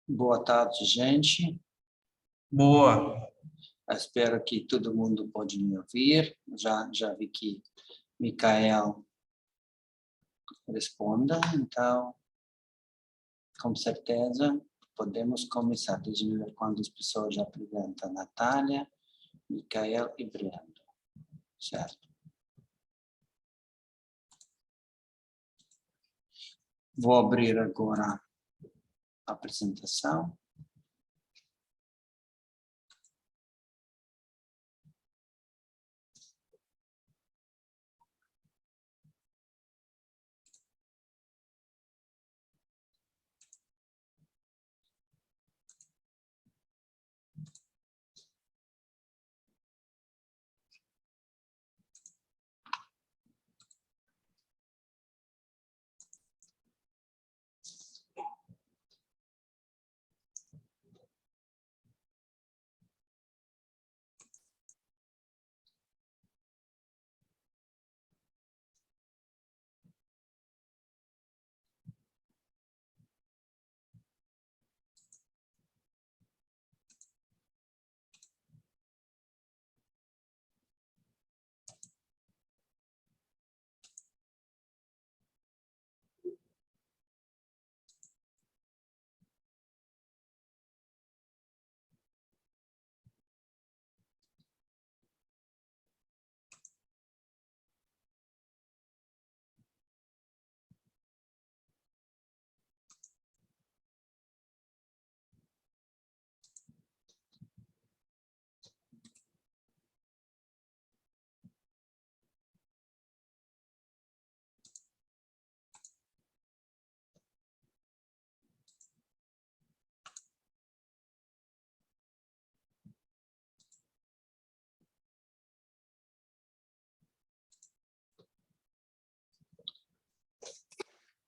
Boa tarde, gente. Boa. Espero que todo mundo pode me ouvir. Já vi que Micael responda, então, com certeza, podemos começar. Deixa-me ver quantas pessoas já apresentam. Natália, Micael e Brendo. Certo. Vou abrir agora a apresentação.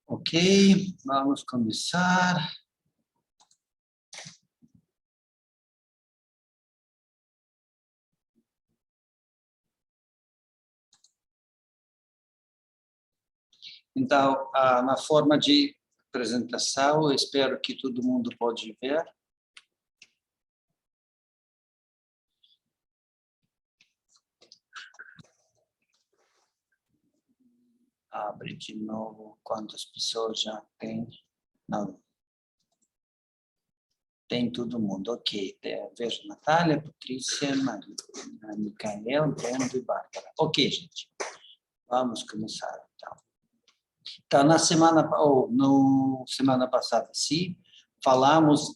Ok, vamos começar. Então, na forma de apresentação, eu espero que todo mundo pode ver. Abre de novo quantas pessoas já tem. Não. Tem todo mundo, ok. Vejo Natália, Patrícia, Maria, Micael, Brendo e Bárbara. Ok, gente. Vamos começar, então. Então, na semana passada, sim, falamos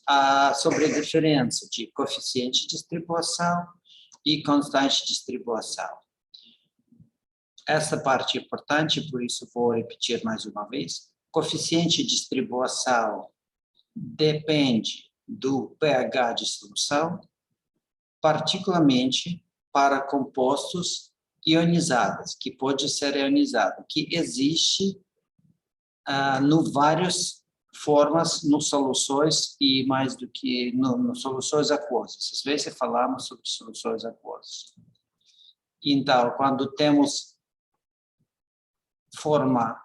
sobre a diferença de coeficiente de distribuição e constante de distribuição. Essa parte é importante, por isso vou repetir mais uma vez. Coeficiente de distribuição depende do pH de solução, particularmente para compostos ionizados, que pode ser ionizado, que existe no várias formas, nos soluções e mais do que nos soluções aquosas. Às vezes falamos sobre soluções aquosas. Então, quando temos forma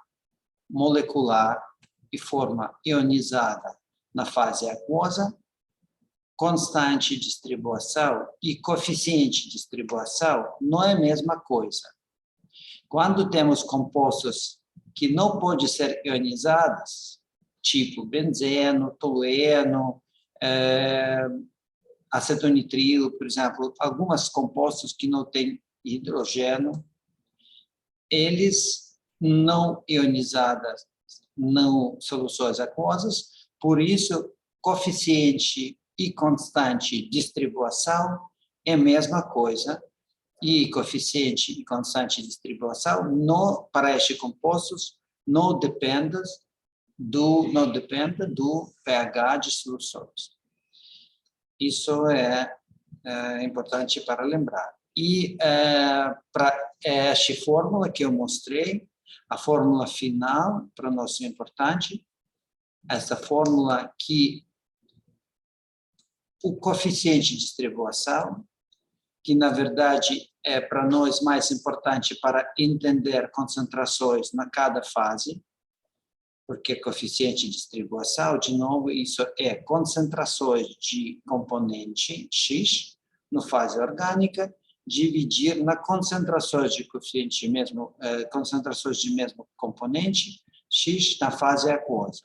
molecular e forma ionizada na fase aquosa, constante de distribuição e coeficiente de distribuição não é a mesma coisa. Quando temos compostos que não podem ser ionizados, tipo benzeno, tolueno, acetonitrilo, por exemplo, alguns compostos que não têm hidrogênio, eles não ionizados, não soluções aquosas, por isso, coeficiente e constante de distribuição é a mesma coisa, e coeficiente e constante de distribuição para estes compostos não depende do pH de soluções. Isso é importante para lembrar. E para esta fórmula que eu mostrei, a fórmula final, para nós é importante, essa fórmula que o coeficiente de distribuição, que na verdade é para nós mais importante para entender concentrações na cada fase, porque coeficiente de distribuição, de novo, isso é concentrações de componente X na fase orgânica, dividir na concentrações de coeficiente mesmo, concentrações de mesmo componente X na fase aquosa.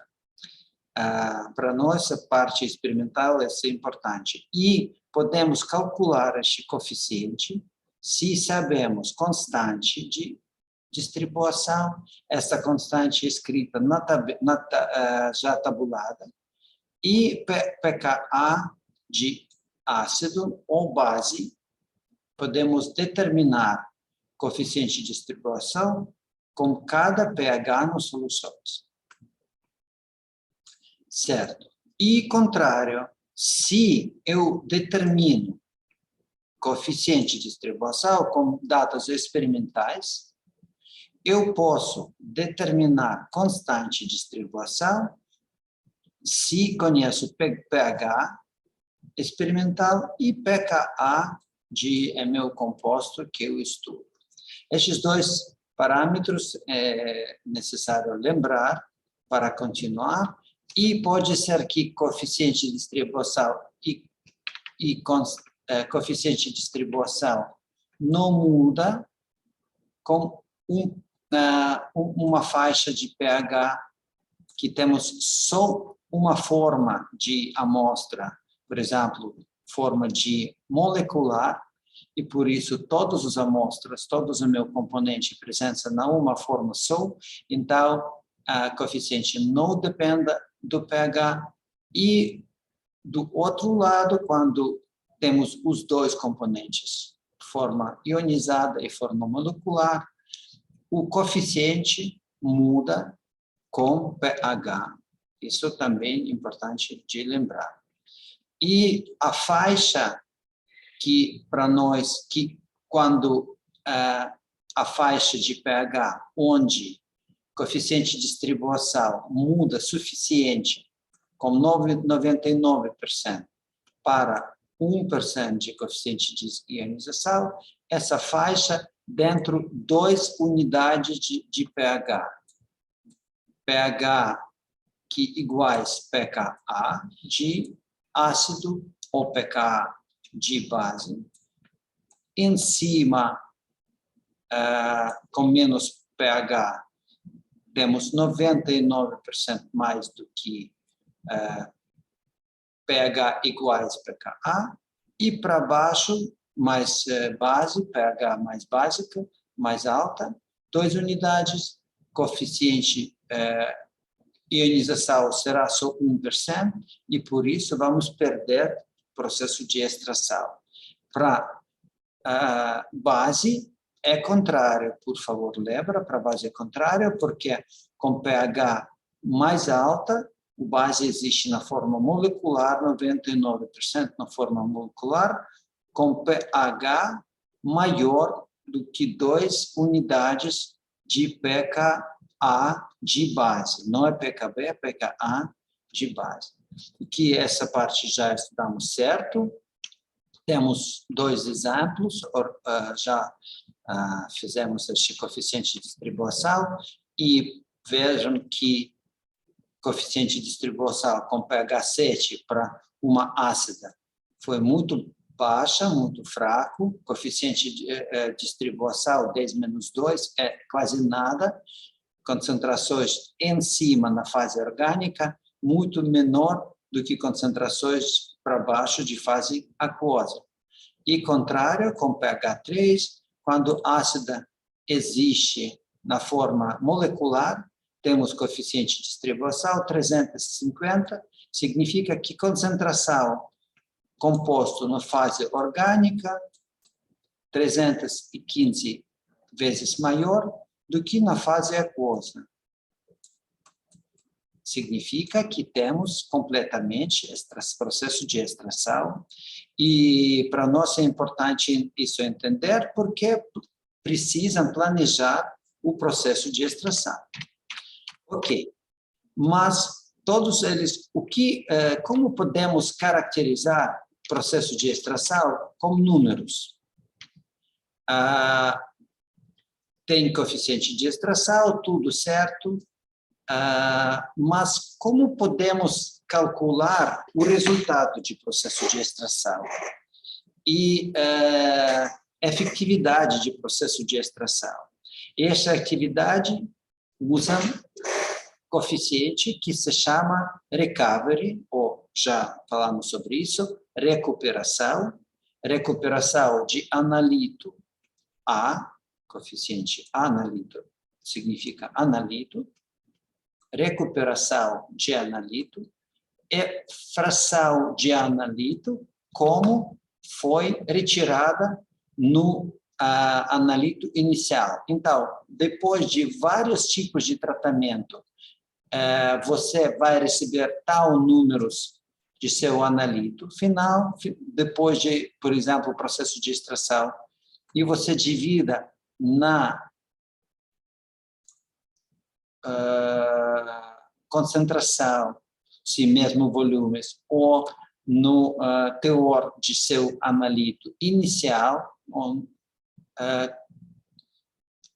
Para nós, a parte experimental é importante. E podemos calcular este coeficiente se sabemos constante de distribuição, essa constante escrita já tabulada, e pKa de ácido ou base, podemos determinar coeficiente de distribuição com cada pH nas soluções. Certo. E contrário, se eu determino coeficiente de distribuição com dados experimentais, eu posso determinar constante de distribuição se conheço pH experimental e pKa de meu composto que eu estudo. Estes dois parâmetros é necessário lembrar para continuar, e pode ser que coeficiente de distribuição e coeficiente de distribuição não muda com uma faixa de pH que temos só uma forma de amostra, por exemplo, forma de molecular, e por isso todas as amostras, todos os meus componentes presença na uma forma só, então a coeficiente não depende do pH, e do outro lado, quando temos os dois componentes, forma ionizada e forma molecular, o coeficiente muda com pH. Isso também é importante de lembrar. E a faixa que para nós, que quando a faixa de pH, onde coeficiente de distribuição muda suficiente, com 99% para 1% de coeficiente de ionização, essa faixa dentro de 2 unidades de pH. pH que iguais pKa de ácido ou pKa de base. Em cima, com menos pH, temos 99% mais do que pH iguais pKa, e para baixo, mais base, pH mais básica, mais alta, 2 unidades, coeficiente ionização será só 1%, e por isso vamos perder o processo de extração. Para base, é contrário, por favor, lembra, para base é contrário, porque com pH mais alta, o base existe na forma molecular, 99% na forma molecular, com pH maior do que 2 unidades de pKa de base. Não é pKb, é pKa de base. Que essa parte já estudamos certo. Temos 2 exemplos, já fizemos este coeficiente de distribuição, e vejam que coeficiente de distribuição com pH 7 para uma ácida foi muito baixa, muito fraco. Coeficiente de distribuição 10-2 é quase nada. Concentrações em cima na fase orgânica muito menor do que concentrações para baixo de fase aquosa. E contrário, com pH 3, quando ácida existe na forma molecular, temos coeficiente de distribuição 350, significa que concentração composto na fase orgânica 315 vezes maior do que na fase aquosa. Significa que temos completamente esse processo de extração, e para nós é importante isso entender, porque precisam planejar o processo de extração. Ok, mas todos eles, como podemos caracterizar o processo de extração com números? Tem coeficiente de extração, tudo certo, mas como podemos calcular o resultado de processo de extração e efetividade de processo de extração? Essa atividade usa coeficiente que se chama recovery, ou já falamos sobre isso, recuperação de analito A, coeficiente analito, significa analito, recuperação de analito e fração de analito, como foi retirada no analito inicial. Então, depois de vários tipos de tratamento, você vai receber tal números de seu analito final, depois de, por exemplo, o processo de extração, e você divida na concentração, se mesmo volumes, ou no teor de seu analito inicial,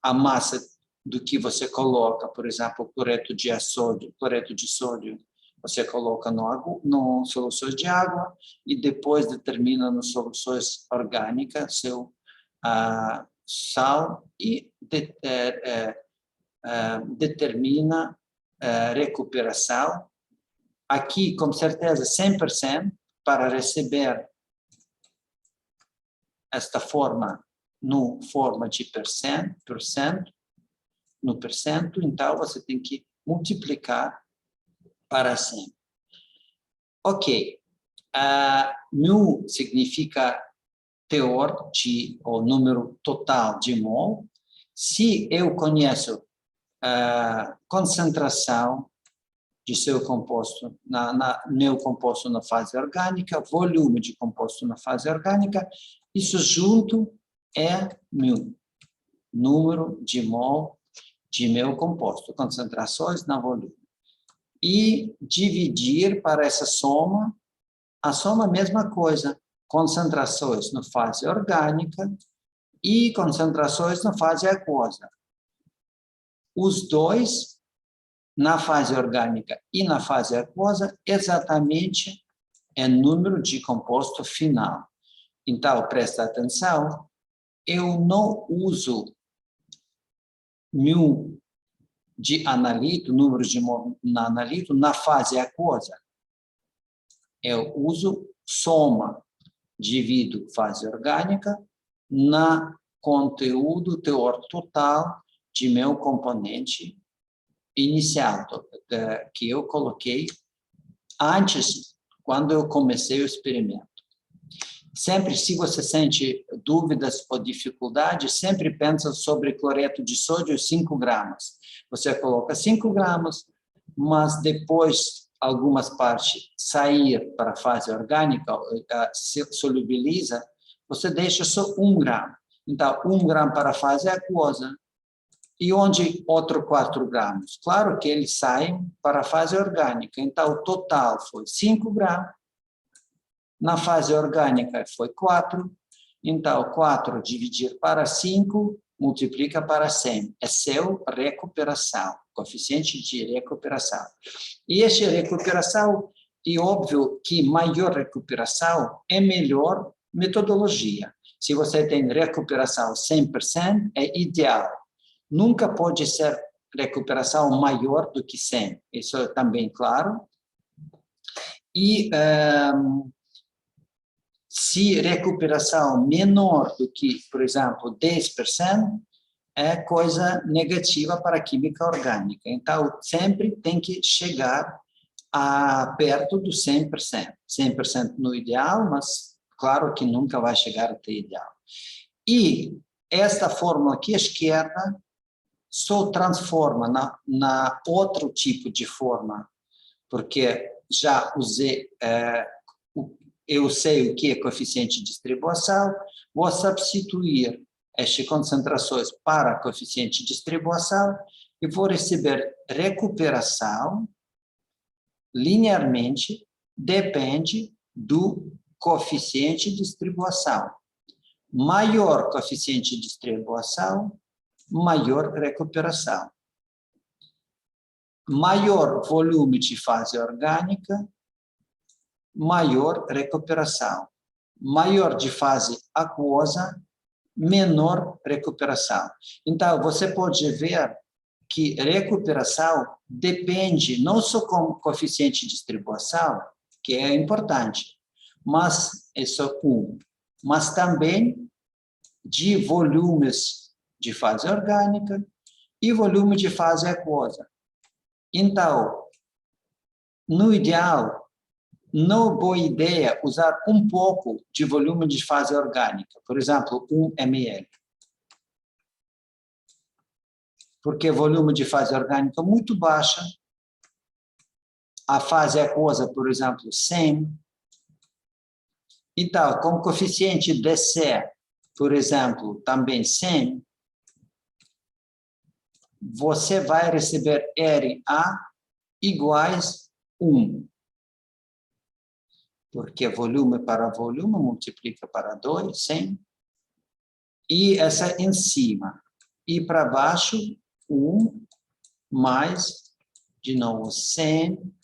a massa do que você coloca, por exemplo, cloreto de sódio, você coloca no soluções de água e depois determina nas soluções orgânicas seu sal e determina recuperação. Aqui, com certeza, 100% para receber esta forma no forma de no percento, então você tem que multiplicar para 100. Ok. Mu significa teor ou número total de mol. Se eu conheço a concentração de seu composto, meu composto na fase orgânica, volume de composto na fase orgânica, isso junto é mu, número de mol de meu composto, concentrações na volume. E dividir para essa soma, a soma é a mesma coisa, concentrações na fase orgânica e concentrações na fase aquosa. Os dois, na fase orgânica e na fase aquosa, exatamente é número de composto final. Então, presta atenção, eu não uso mu de analito, número de mol na analito, na fase aquosa. Eu uso soma, divido fase orgânica na conteúdo, teor total de meu componente inicial, que eu coloquei antes, quando eu comecei o experimento. Sempre, se você sente dúvidas ou dificuldades, sempre pensa sobre cloreto de sódio 5 gramas. Você coloca 5 gramas, mas depois algumas partes sair para a fase orgânica, se solubiliza, você deixa só 1 grama. Então, 1 grama para a fase aquosa, e onde outro 4 gramas? Claro que eles saem para a fase orgânica. Então, o total foi 5 gramas. Na fase orgânica foi 4. Então, 4 dividir para 5, multiplica para 100. É seu recuperação, coeficiente de recuperação. E essa recuperação, é óbvio que maior recuperação é melhor metodologia. Se você tem recuperação 100%, é ideal. Nunca pode ser recuperação maior do que 100, isso é também claro. E se recuperação menor do que, por exemplo, 10%, é coisa negativa para a química orgânica. Então, sempre tem que chegar perto do 100%. 100% no ideal, mas claro que nunca vai chegar até ideal. E esta fórmula aqui à esquerda só transforma na outro tipo de forma, porque já usei, eu sei o que é coeficiente de distribuição, vou substituir estas concentrações para coeficiente de distribuição e vou receber recuperação linearmente, depende do coeficiente de distribuição. Maior coeficiente de distribuição, maior recuperação. Maior volume de fase orgânica, maior recuperação. Maior de fase aquosa, menor recuperação. Então, você pode ver que recuperação depende não só com coeficiente de distribuição, que é importante, mas é só um, mas também de volumes de fase orgânica e volume de fase aquosa. Então, no ideal, não é boa ideia usar um pouco de volume de fase orgânica, por exemplo, 1 ml. Porque o volume de fase orgânica é muito baixa, a fase aquosa, por exemplo, 100. Então, com coeficiente DC, por exemplo, também 100, você vai receber RA iguais 1. Porque volume para volume multiplica para 2, 100. E essa em cima. E para baixo, 1 mais, de novo, 100.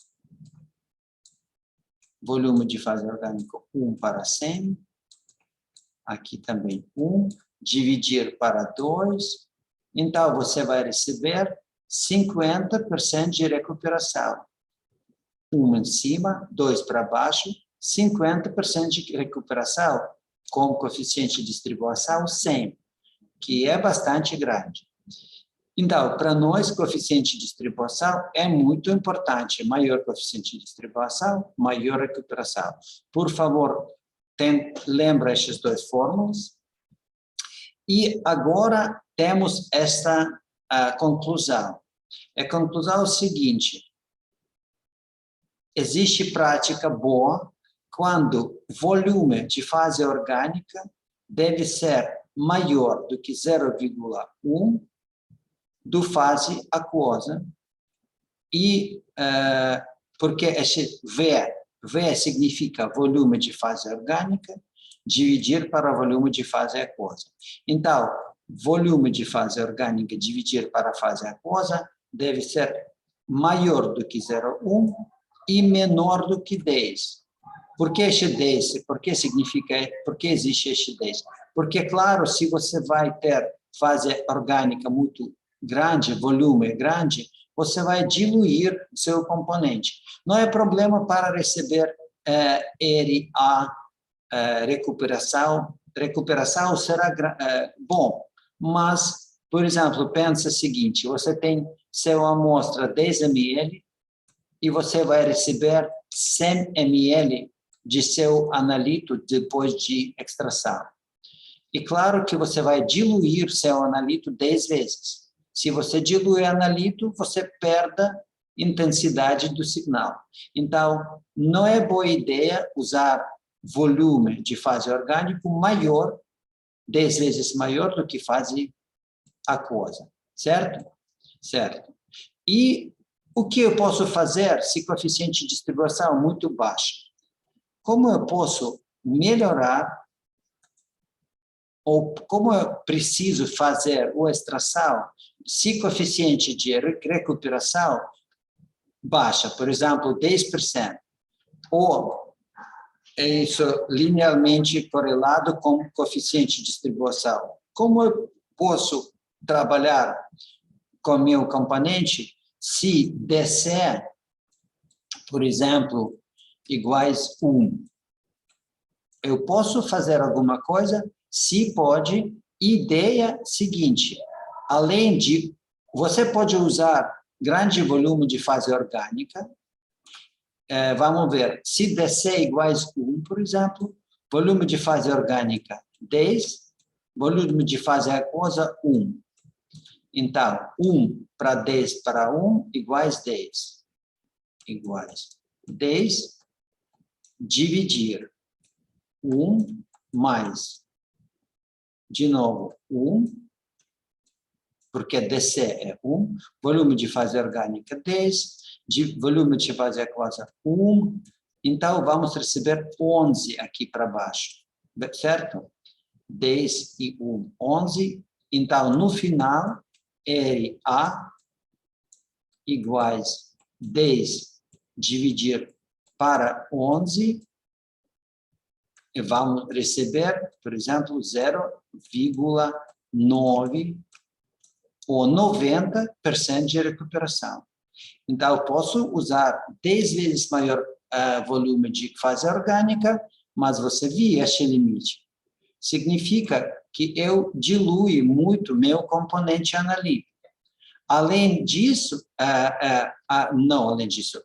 Volume de fase orgânica, 1 para 100. Aqui também 1. Dividir para 2. Então, você vai receber 50% de recuperação. 1 em cima, 2 para baixo, 50% de recuperação com coeficiente de distribuição 100, que é bastante grande. Então, para nós, coeficiente de distribuição é muito importante. Maior coeficiente de distribuição, maior recuperação. Por favor, lembra essas duas fórmulas. E agora temos esta conclusão. A conclusão é o seguinte: existe prática boa quando o volume de fase orgânica deve ser maior do que 0,1 do fase aquosa, e porque esse V significa volume de fase orgânica, dividir para volume de fase aquosa. Então, volume de fase orgânica dividir para fase aquosa deve ser maior do que 0,1 e menor do que 10. Por que este 10? Por que existe este 10? Porque, claro, se você vai ter fase orgânica muito grande, volume grande, você vai diluir seu componente. Não é problema para receber RA, recuperação. Recuperação será bom, mas, por exemplo, pensa o seguinte: você tem sua amostra 10 ml e você vai receber 100 ml de seu analito depois de extração. E claro que você vai diluir seu analito 10 vezes. Se você diluir analito, você perde a intensidade do sinal. Então, não é boa ideia usar volume de fase orgânico maior, 10 vezes maior do que fase aquosa, certo? Certo. E o que eu posso fazer se o coeficiente de distribuição é muito baixo? Como eu posso melhorar, ou como eu preciso fazer a extração se o coeficiente de recuperação baixa, por exemplo, 10%, ou isso linearmente correlado com o coeficiente de distribuição? Como eu posso trabalhar com meu componente se DC, por exemplo, iguais 1? Eu posso fazer alguma coisa? Se pode. Ideia seguinte: além de, você pode usar grande volume de fase orgânica. Vamos ver, se DC iguais 1, por exemplo, volume de fase orgânica 10, volume de fase aquosa 1. Então, 1 para 10 para 1 iguais 10. Iguais 10 dividir 1 mais, de novo, 1, porque DC é 1, volume de fase orgânica 10, volume de fase aquosa 1, então vamos receber 11 aqui para baixo, certo? 10 e 1, 11. Então, no final, RA iguais 10 dividir para 11, e vamos receber, por exemplo, 0,9 ou 90% de recuperação. Então, eu posso usar 10 vezes maior volume de fase orgânica, mas você vê este limite. Significa que eu dilui muito meu componente analítico. Além disso, não, além disso,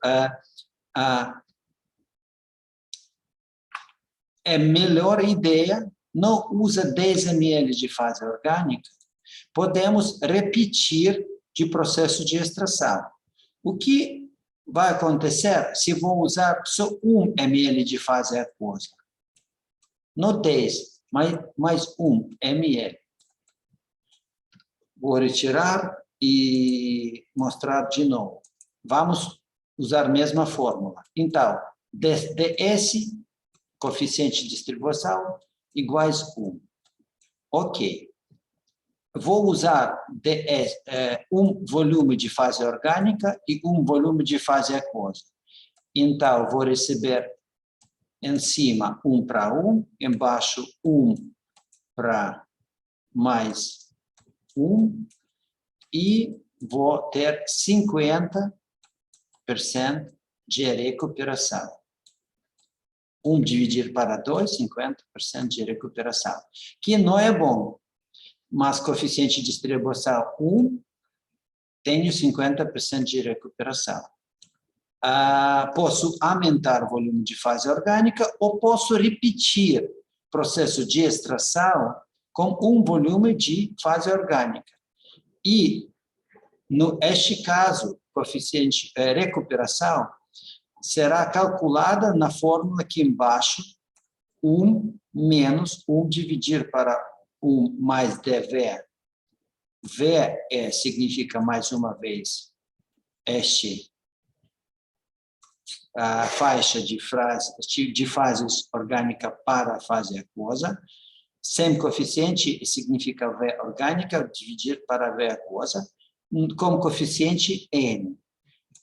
é melhor ideia, não usa 10 ml de fase orgânica, podemos repetir de processo de extração. O que vai acontecer se vou usar só 1 ml de fase aquosa? No 10, mais 1 ml. Vou retirar e mostrar de novo. Vamos usar a mesma fórmula. Então, ds, coeficiente de distribuição, iguais 1. Ok. Vou usar um volume de fase orgânica e um volume de fase aquosa. Então, vou receber em cima 1 para 1, embaixo 1 para mais 1, e vou ter 50% de recuperação. 1 dividir para 2, 50% de recuperação. Que não é bom, mas coeficiente de distribuição 1, tenho 50% de recuperação. Posso aumentar o volume de fase orgânica ou posso repetir processo de extração com um volume de fase orgânica. E, neste caso, coeficiente de recuperação será calculada na fórmula aqui embaixo, 1 menos 1 dividir para 1 mais dV. V significa, mais uma vez, a faixa de fases orgânica para a fase aquosa. Sem coeficiente significa V orgânica, dividir para V aquosa, com coeficiente N.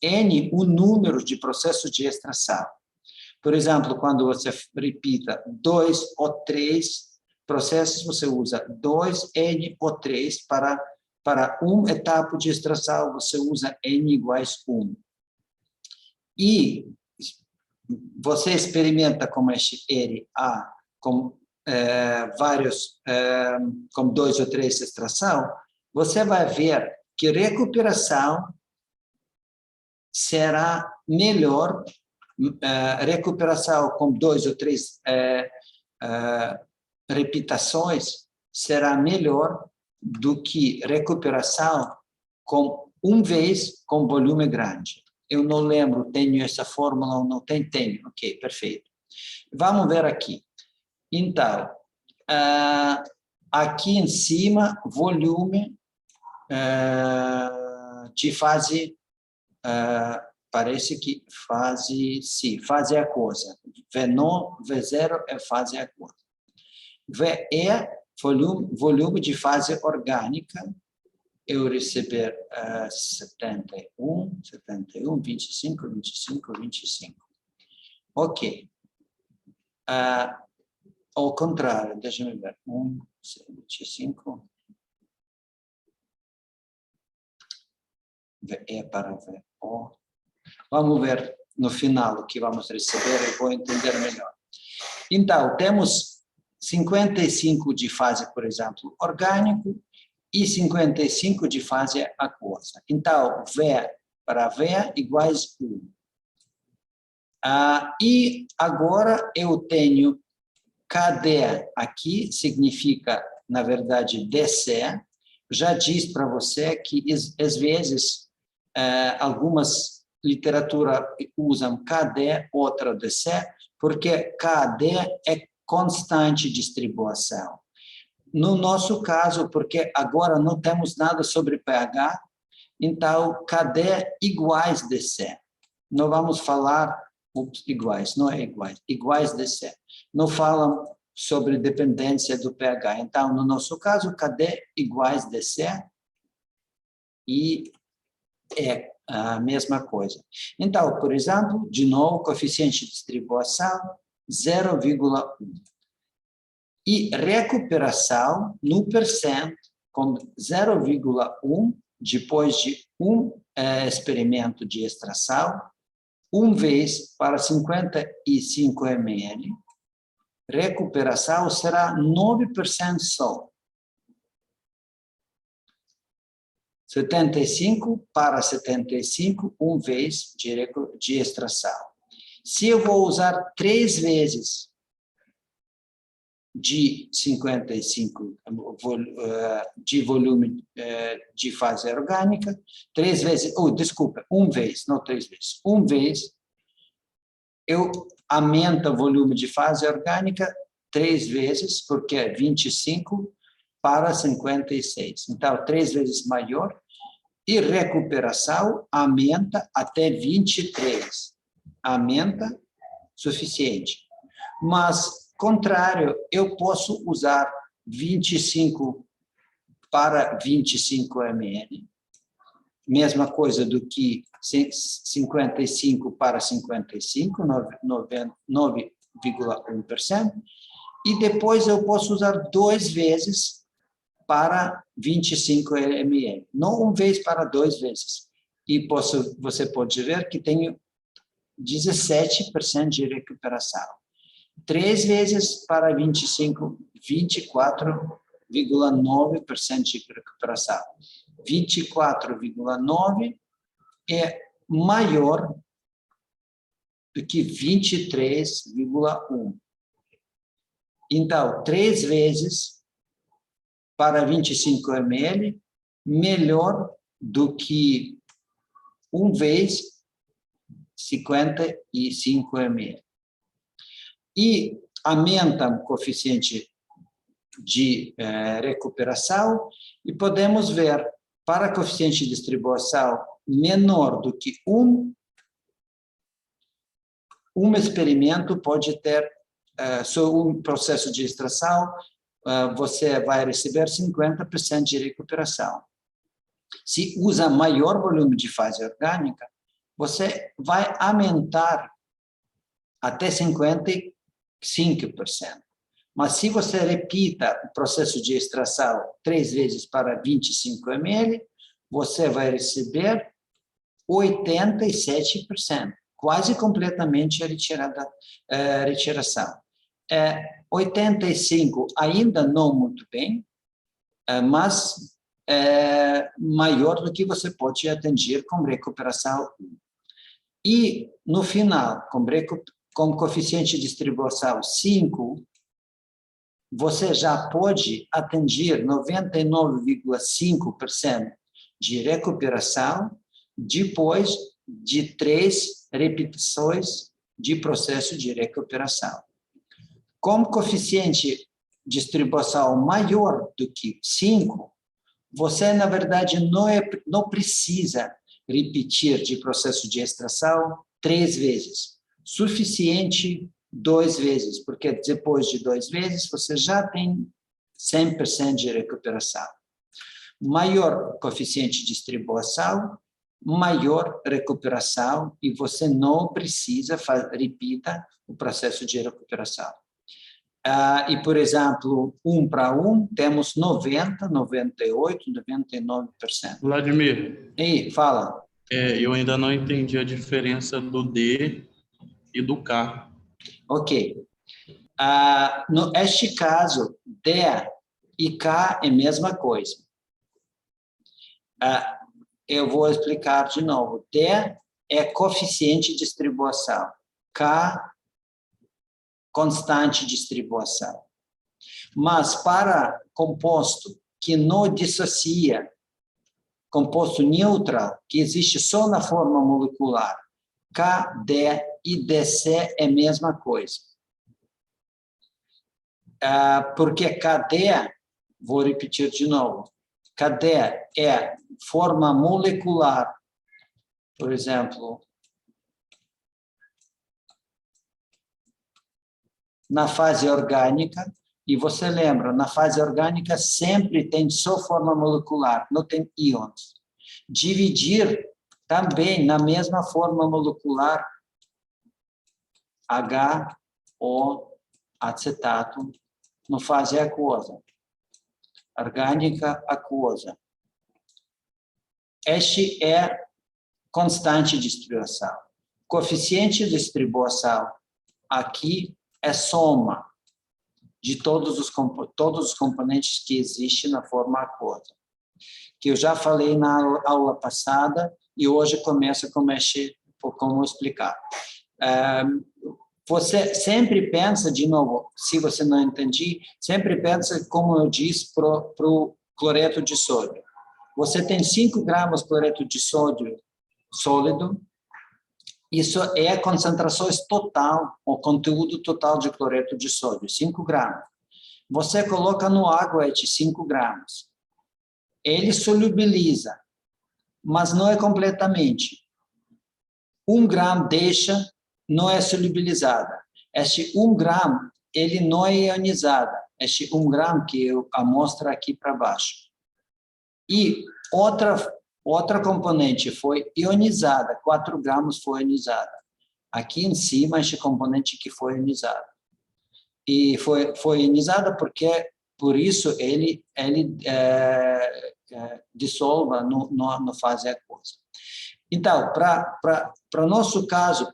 N, o número de processos de extração. Por exemplo, quando você repita 2 ou 3 processos, você usa 2, N ou 3. Para uma etapa de extração, você usa N iguais 1. E você experimenta com este RA, com com 2 ou 3 extração, você vai ver que recuperação será melhor, recuperação com 2 ou 3 repetições será melhor do que recuperação com vez com volume grande. Eu não lembro, tenho essa fórmula ou não tenho? Tenho, ok, perfeito. Vamos ver aqui. Então, aqui em cima, volume de fase, parece que fase, sim, fase aquosa. V0, V0 é fase aquosa. V é volume de fase orgânica. Eu receber 71, 25, 25, 25. Ok. Ao contrário, deixa-me ver. 25. VE para VO. Vamos ver no final o que vamos receber, eu vou entender melhor. Então, temos 55 de fase, por exemplo, orgânico, e 55 de fase aquosa. Então, V para V iguais 1. E agora eu tenho KD aqui, significa, na verdade, DC. Já diz para você que, às vezes, algumas literaturas usam KD, outra DC, porque KD é constante distribuição. No nosso caso, porque agora não temos nada sobre pH, então, KD iguais DC. Não vamos falar iguais, não é iguais, iguais DC. Não falam sobre dependência do pH. Então, no nosso caso, KD iguais DC e é a mesma coisa. Então, por exemplo, de novo, coeficiente de distribuição 0,1. E recuperação no percento com 0,1 depois de experimento de extração, vez para 55 ml, recuperação será 9% só. 75 para 75, vez de extração. Se eu vou usar 3 vezes de 55 de volume de fase orgânica, 3 vezes, desculpa, 1 vez, não 3 vezes, 1 vez, eu aumento o volume de fase orgânica 3 vezes, porque é 25 para 56. Então, 3 vezes maior, e recuperação aumenta até 23. Aumenta suficiente. Mas, contrário, eu posso usar 25 para 25 ml, mesma coisa do que 55 para 55, 9,1%, e depois eu posso usar 2 vezes para 25 ml, não 1 vez para 2 vezes. E você pode ver que tenho 17% de recuperação. 3 vezes para 25, 24,9% de recuperação. 24,9% é maior do que 23,1%. Então, 3 vezes para 25 ml, melhor do que 1 vez 55 ml. E aumenta o coeficiente de recuperação, e podemos ver, para coeficiente de distribuição menor do que 1, experimento pode ter, sobre processo de extração, você vai receber 50% de recuperação. Se usa maior volume de fase orgânica, você vai aumentar até 55%. Mas se você repita o processo de extração 3 vezes para 25 ml, você vai receber 87%, quase completamente a retiração. 85 ainda não muito bem, mas maior do que você pode atingir com recuperação. E, no final, com coeficiente de distribuição 5, você já pode atingir 99,5% de recuperação depois de 3 repetições de processo de recuperação. Com coeficiente de distribuição maior do que 5, você, na verdade, não precisa repetir de processo de extração 3 vezes. Suficiente 2 vezes, porque depois de 2 vezes você já tem 100% de recuperação. Maior coeficiente de distribuição, maior recuperação, e você não precisa repita o processo de recuperação. E, por exemplo, 1 para 1, temos 90, 98, 99%. Vladimir, E fala. eu ainda não entendi a diferença do D e do K. Ok. Neste caso, D e K é a mesma coisa. Eu vou explicar de novo. D é coeficiente de distribuição. K, constante de distribuição. Mas para composto que não dissocia, composto neutral, que existe só na forma molecular, KD e DC é a mesma coisa. Porque KD, vou repetir de novo, KD é forma molecular, por exemplo, na fase orgânica, e você lembra, na fase orgânica sempre tem só forma molecular, não tem íons. Dividir também na mesma forma molecular, HO acetato, na fase aquosa. Orgânica, aquosa. Este é constante de distribuição. Coeficiente de distribuição aqui é soma de todos os componentes que existem na forma aquosa, que eu já falei na aula passada e hoje começo a mexer como explicar. Você sempre pensa, de novo, se você não entender, sempre pensa, como eu disse, para o cloreto de sódio. Você tem 5 gramas de cloreto de sódio sólido, isso é a concentração total, o conteúdo total de cloreto de sódio, 5 gramas. Você coloca no água esses 5 gramas. Ele solubiliza, mas não é completamente. 1 grama deixa, não é solubilizada. Este 1 grama, ele não é ionizado. Este 1 grama que eu mostro aqui para baixo. E outra componente foi ionizada, 4 gramas foi ionizada. Aqui em cima, este componente que foi ionizado. E foi ionizada porque, por isso, ele dissolva no fase aquosa. Então, para o nosso caso,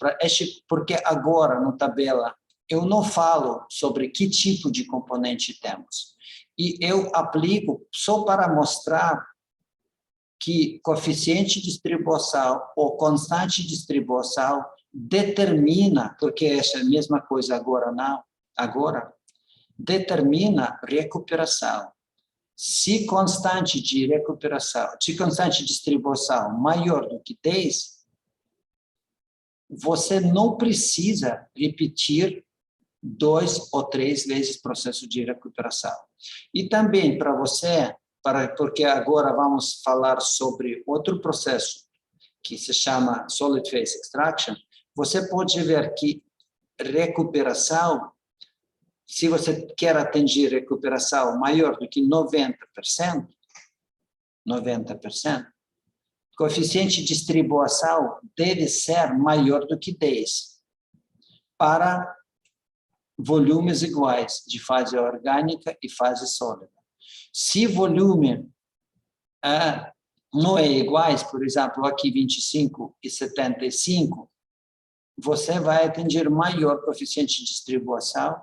porque agora, na tabela, eu não falo sobre que tipo de componente temos. E eu aplico só para mostrar que coeficiente de distribuição ou constante de distribuição determina, porque essa é a mesma coisa agora, determina recuperação. Se constante de recuperação, se constante de distribuição maior do que 10, você não precisa repetir 2 ou 3 vezes o processo de recuperação. E também para você, porque agora vamos falar sobre outro processo que se chama Solid Phase Extraction, você pode ver que recuperação, se você quer atingir recuperação maior do que 90%, coeficiente de distribuição deve ser maior do que 10 para volumes iguais de fase orgânica e fase sólida. Se volume não é iguais, por exemplo, aqui 25 e 75, você vai atingir maior coeficiente de distribuição,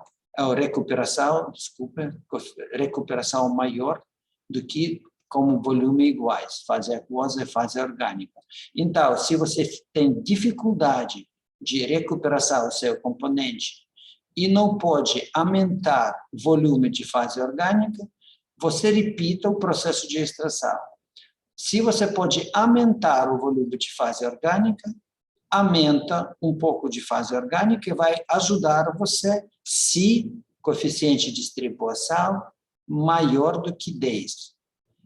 recuperação maior do que como volume iguais, fase aquosa e fase orgânica. Então, se você tem dificuldade de recuperação do seu componente e não pode aumentar o volume de fase orgânica, você repita o processo de extração. Se você pode aumentar o volume de fase orgânica, aumenta um pouco de fase orgânica e vai ajudar você se coeficiente de distribuição maior do que 10.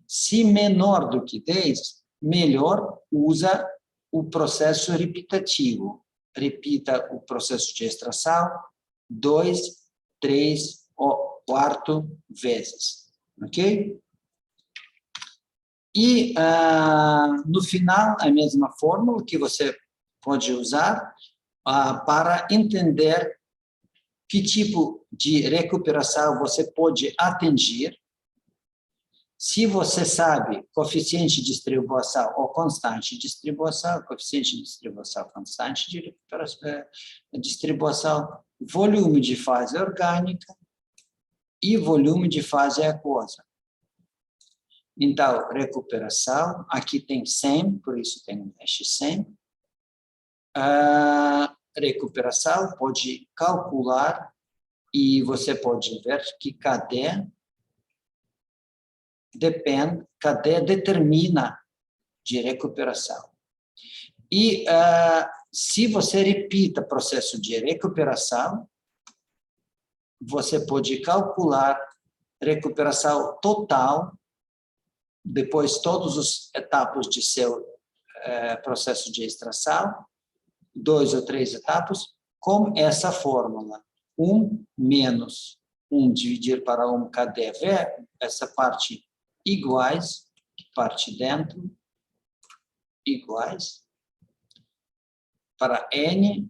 Se menor do que 10, melhor usa o processo repetitivo. Repita o processo de extração 2, 3 ou 4 vezes. Ok? E, no final, a mesma fórmula que você pode usar para entender que tipo de recuperação você pode atingir. Se você sabe coeficiente de distribuição ou constante de distribuição, coeficiente de distribuição, constante de distribuição, volume de fase orgânica e volume de fase aquosa. Então, recuperação, aqui tem 100, por isso tem um hash 100. Recuperação, pode calcular e você pode ver que KD determina de recuperação. E se você repita o processo de recuperação, você pode calcular recuperação total, depois todas as etapas de seu processo de extração, 2 ou 3 etapas, com essa fórmula. 1 menos 1 dividir para 1 KD. Vê essa parte iguais, parte dentro, iguais, para N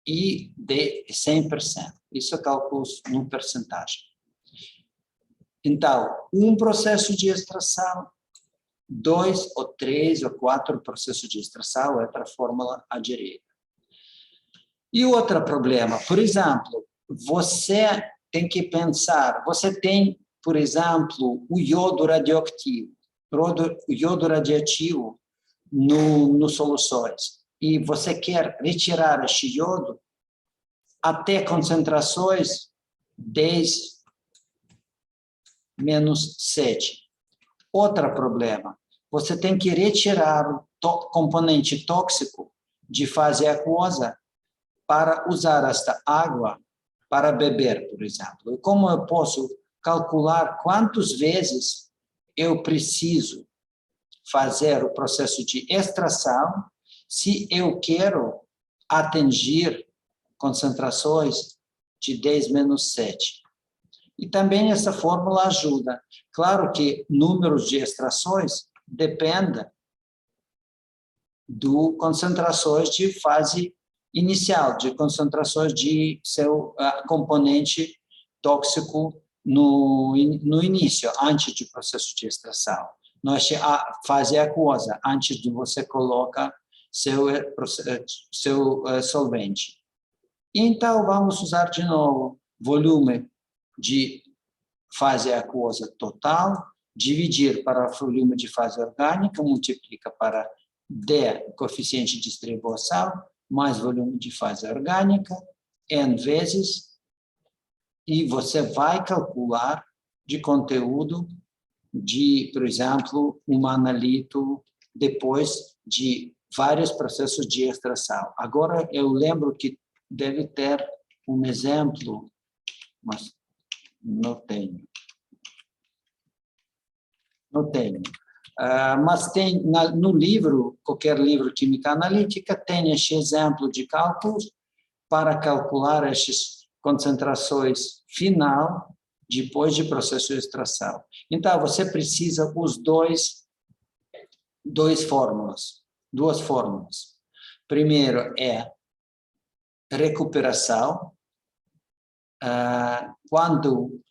e de 100%. Isso eu calculo no percentagem. Então, um processo de extração, 2 ou 3 ou 4 processos de extração, é para a fórmula à direita. E outro problema, por exemplo, você tem que pensar, você tem, por exemplo, o iodo radioativo, o iodo radioativo nos soluções, e você quer retirar este iodo até concentrações 10 menos 7. Outro problema, você tem que retirar o componente tóxico de fase aquosa para usar esta água para beber, por exemplo. E como eu posso calcular quantas vezes eu preciso fazer o processo de extração se eu quero atingir concentrações de 10 menos 7. E também essa fórmula ajuda. Claro que números de extrações dependem do concentrações de fase inicial, de concentrações de seu componente tóxico no início, antes do processo de extração. Nós a fase aquosa, antes de você colocar seu solvente. Então, vamos usar de novo volume de fase aquosa total, dividir para o volume de fase orgânica, multiplica para D, coeficiente de distribuição, mais volume de fase orgânica, N vezes, e você vai calcular de conteúdo de, por exemplo, um analito depois de vários processos de extração. Agora, eu lembro que deve ter um exemplo, mas não tenho. Não tenho. Mas tem no livro, qualquer livro Química Analítica, tem este exemplo de cálculos para calcular essas concentrações final depois de processo de extração. Então, você precisa os duas fórmulas. Primeiro é recuperação. Quando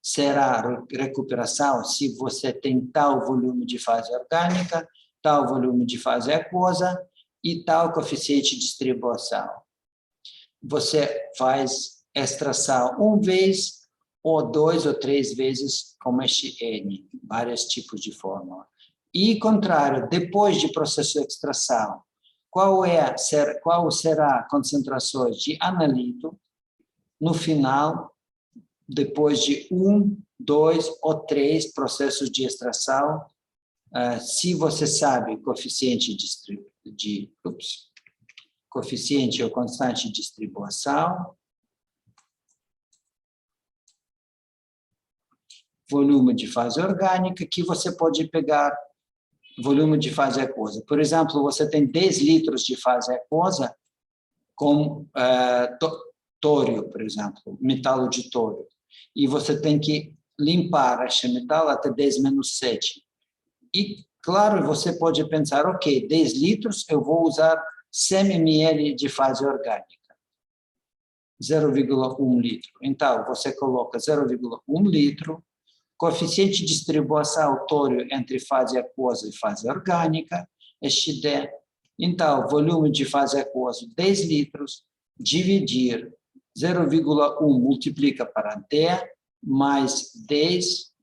será recuperação se você tem tal volume de fase orgânica, tal volume de fase aquosa e tal coeficiente de distribuição. Você faz extração uma vez, ou 2 ou 3 vezes com este N, vários tipos de fórmula. E, contrário, depois de processo de extração, qual será a concentração de analito no final, depois de 1, 2 ou 3 processos de extração, se você sabe coeficiente ou constante de distribuição, volume de fase orgânica, que você pode pegar volume de fase aquosa. Por exemplo, você tem 10 litros de fase aquosa com tório, por exemplo, metal de tório. E você tem que limpar este metal até 10 menos 7. E, claro, você pode pensar, ok, 10 litros, eu vou usar 100 ml de fase orgânica, 0,1 litro. Então, você coloca 0,1 litro, coeficiente de distribuição tório entre fase aquosa e fase orgânica, este D. Então, volume de fase aquosa, 10 litros, dividir 0,1 multiplica para D, mais 10.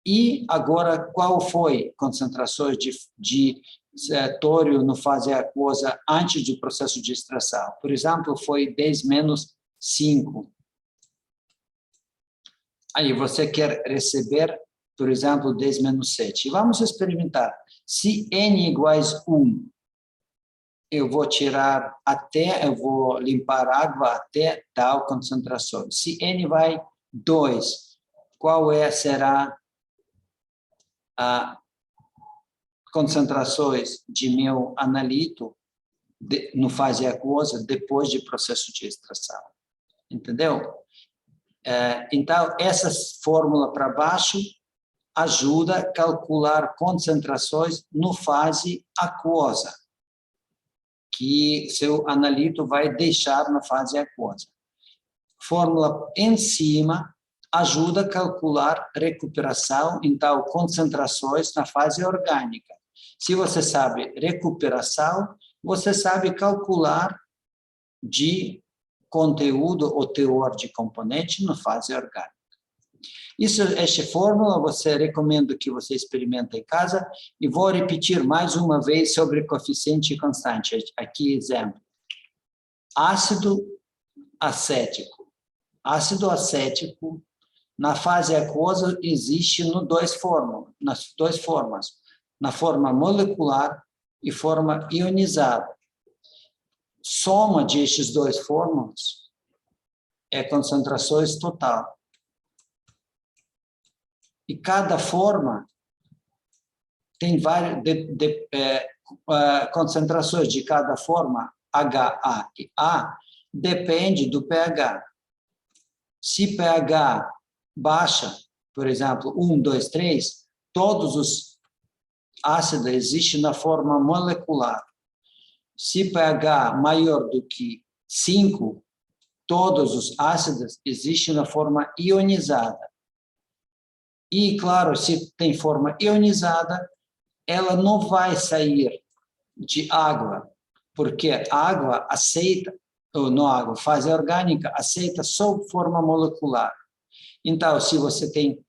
E agora, qual foi a concentração de tório na fase aquosa antes do processo de extração? Por exemplo, foi 10 menos 5. Aí você quer receber, por exemplo, 10 menos 7. Vamos experimentar. Se N iguais 1, eu vou limpar água até tal concentração. Se N vai 2, qual será a concentrações de meu analito no fase aquosa depois de processo de extração? Entendeu? Então, essa fórmula para baixo ajuda a calcular concentrações no fase aquosa, que seu analito vai deixar na fase aquosa. Fórmula em cima ajuda a calcular recuperação, então, concentrações na fase orgânica. Se você sabe recuperação, você sabe calcular de conteúdo ou teor de componente na fase orgânica. Essa fórmula você recomendo que você experimente em casa e vou repetir mais uma vez sobre coeficiente constante. Aqui exemplo. Ácido acético. Ácido acético na fase aquosa existe nas duas formas, na forma molecular e forma ionizada. Soma de esses dois fórmulas é concentrações total. E cada forma tem várias concentrações de cada forma, HA e A, depende do pH. Se pH baixa, por exemplo, 1, 2, 3, todos os ácidos existem na forma molecular. Se pH maior do que 5, todos os ácidos existem na forma ionizada. E, claro, se tem forma ionizada, ela não vai sair de água, porque a água aceita, ou não água, fase orgânica, aceita só forma molecular. Então, se você tem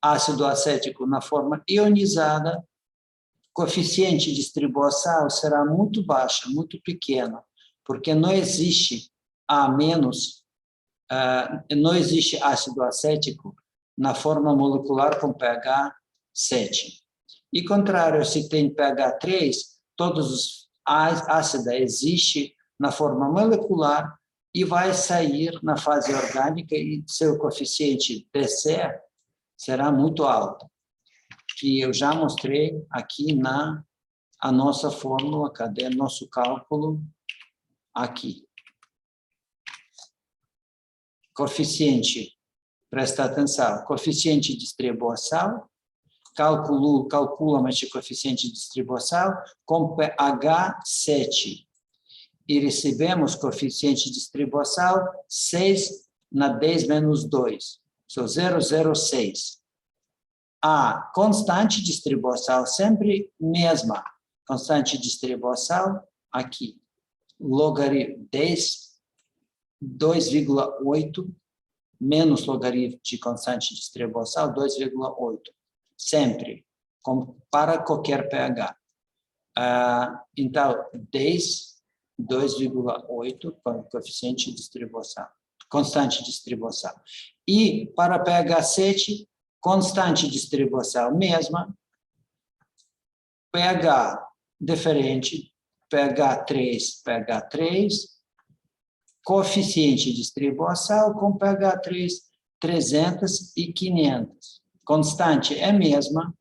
ácido acético na forma ionizada, coeficiente de distribuição será muito baixo, muito pequeno, porque não existe A-, não existe ácido acético na forma molecular com pH 7. E contrário, se tem pH 3, todos os ácidos existem na forma molecular e vai sair na fase orgânica e seu coeficiente DC será muito alto, que eu já mostrei aqui a nossa fórmula, cadê nosso cálculo? Aqui. Coeficiente, presta atenção, coeficiente de distribuição, calculamos esse coeficiente de distribuição com pH 7. E recebemos coeficiente de distribuição 6 na 10 menos 2, são 0,06. A constante de distribuição sempre mesma, constante de distribuição aqui, logaritmo 10, 2,8 menos logaritmo de constante de distribuição 2,8, sempre, para qualquer pH. Então, 10, 2,8 para o coeficiente de distribuição, constante de distribuição. E para pH 7, constante de distribuição mesma, pH diferente, pH 3, coeficiente de distribuição com pH 3, 300 e 500. Constante é a mesma,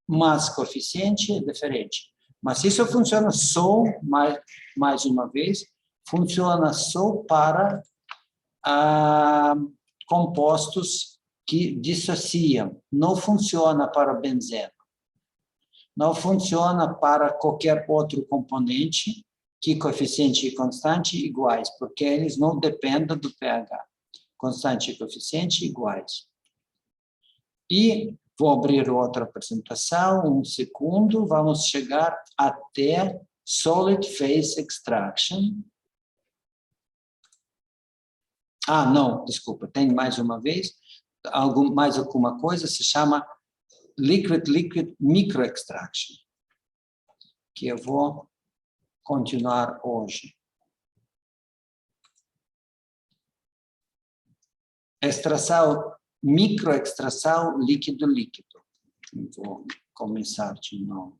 mas coeficiente é diferente. Mas isso funciona só, mais uma vez, funciona só para compostos que dissociam. Não funciona para benzeno. Não funciona para qualquer outro componente que coeficiente e constante iguais, porque eles não dependem do pH. Constante e coeficiente iguais. E vou abrir outra apresentação, um segundo, vamos chegar até Solid Phase Extraction. Não, desculpa, tem mais uma vez, mais alguma coisa, se chama Liquid Microextraction, que eu vou continuar hoje. Extração, microextração líquido-líquido. Vou começar de novo.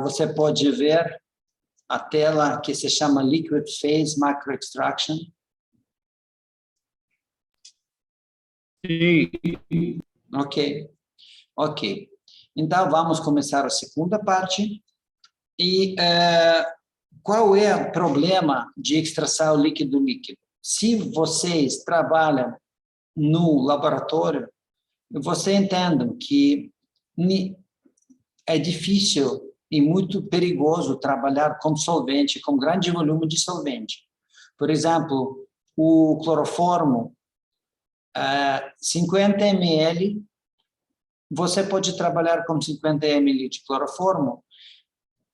Você pode ver a tela que se chama Liquid Phase Micro Extraction. Sim. Ok. Então, vamos começar a segunda parte. E qual é o problema de extração líquido-líquido? Se vocês trabalham no laboratório, você entende que é difícil e muito perigoso trabalhar com solvente, com grande volume de solvente. Por exemplo, o cloroformo, 50 ml, você pode trabalhar com 50 ml de cloroformo,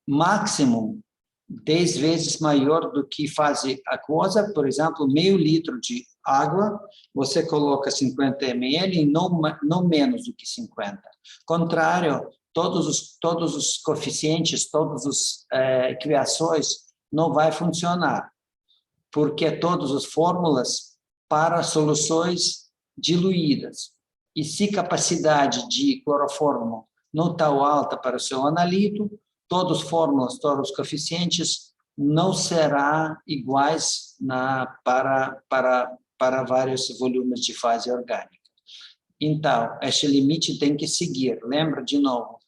máximo 10 vezes maior do que fase aquosa. Por exemplo, meio litro de água, você coloca 50 ml e não menos do que 50. Contrário, todos os coeficientes, todas as equações não vai funcionar, porque todas as fórmulas para soluções diluídas. E se a capacidade de cloroformo não está alta para o seu analito, todas as fórmulas, todos os coeficientes não serão iguais para vários volumes de fase orgânica. Então, este limite tem que seguir. Lembra, de novo,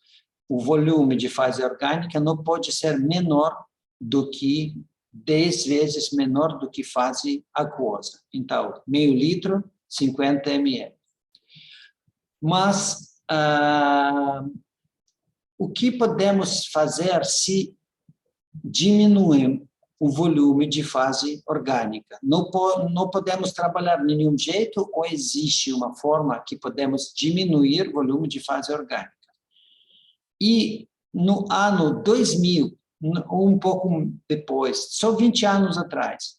o volume de fase orgânica não pode ser menor do que 10 vezes menor do que fase aquosa. Então, meio litro, 50 ml. Mas o que podemos fazer se diminuir o volume de fase orgânica? Não podemos trabalhar de nenhum jeito, ou existe uma forma que podemos diminuir o volume de fase orgânica? E no ano 2000, um pouco depois, só 20 anos atrás,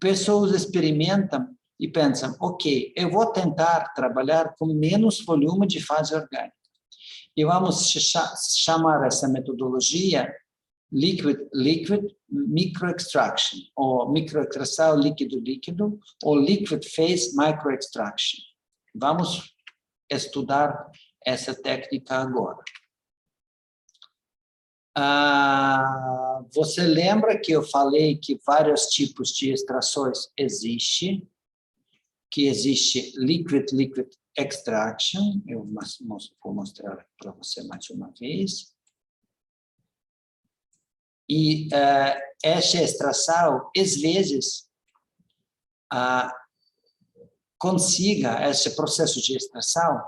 pessoas experimentam e pensam, ok, eu vou tentar trabalhar com menos volume de fase orgânica. E vamos chamar essa metodologia liquid microextraction, ou microextração líquido-líquido, ou liquid phase microextraction. Vamos estudar essa técnica agora. Você lembra que eu falei que vários tipos de extrações existem? Que existe liquid extraction, eu vou mostrar para você mais uma vez. E essa extração, às vezes, consiga esse processo de extração,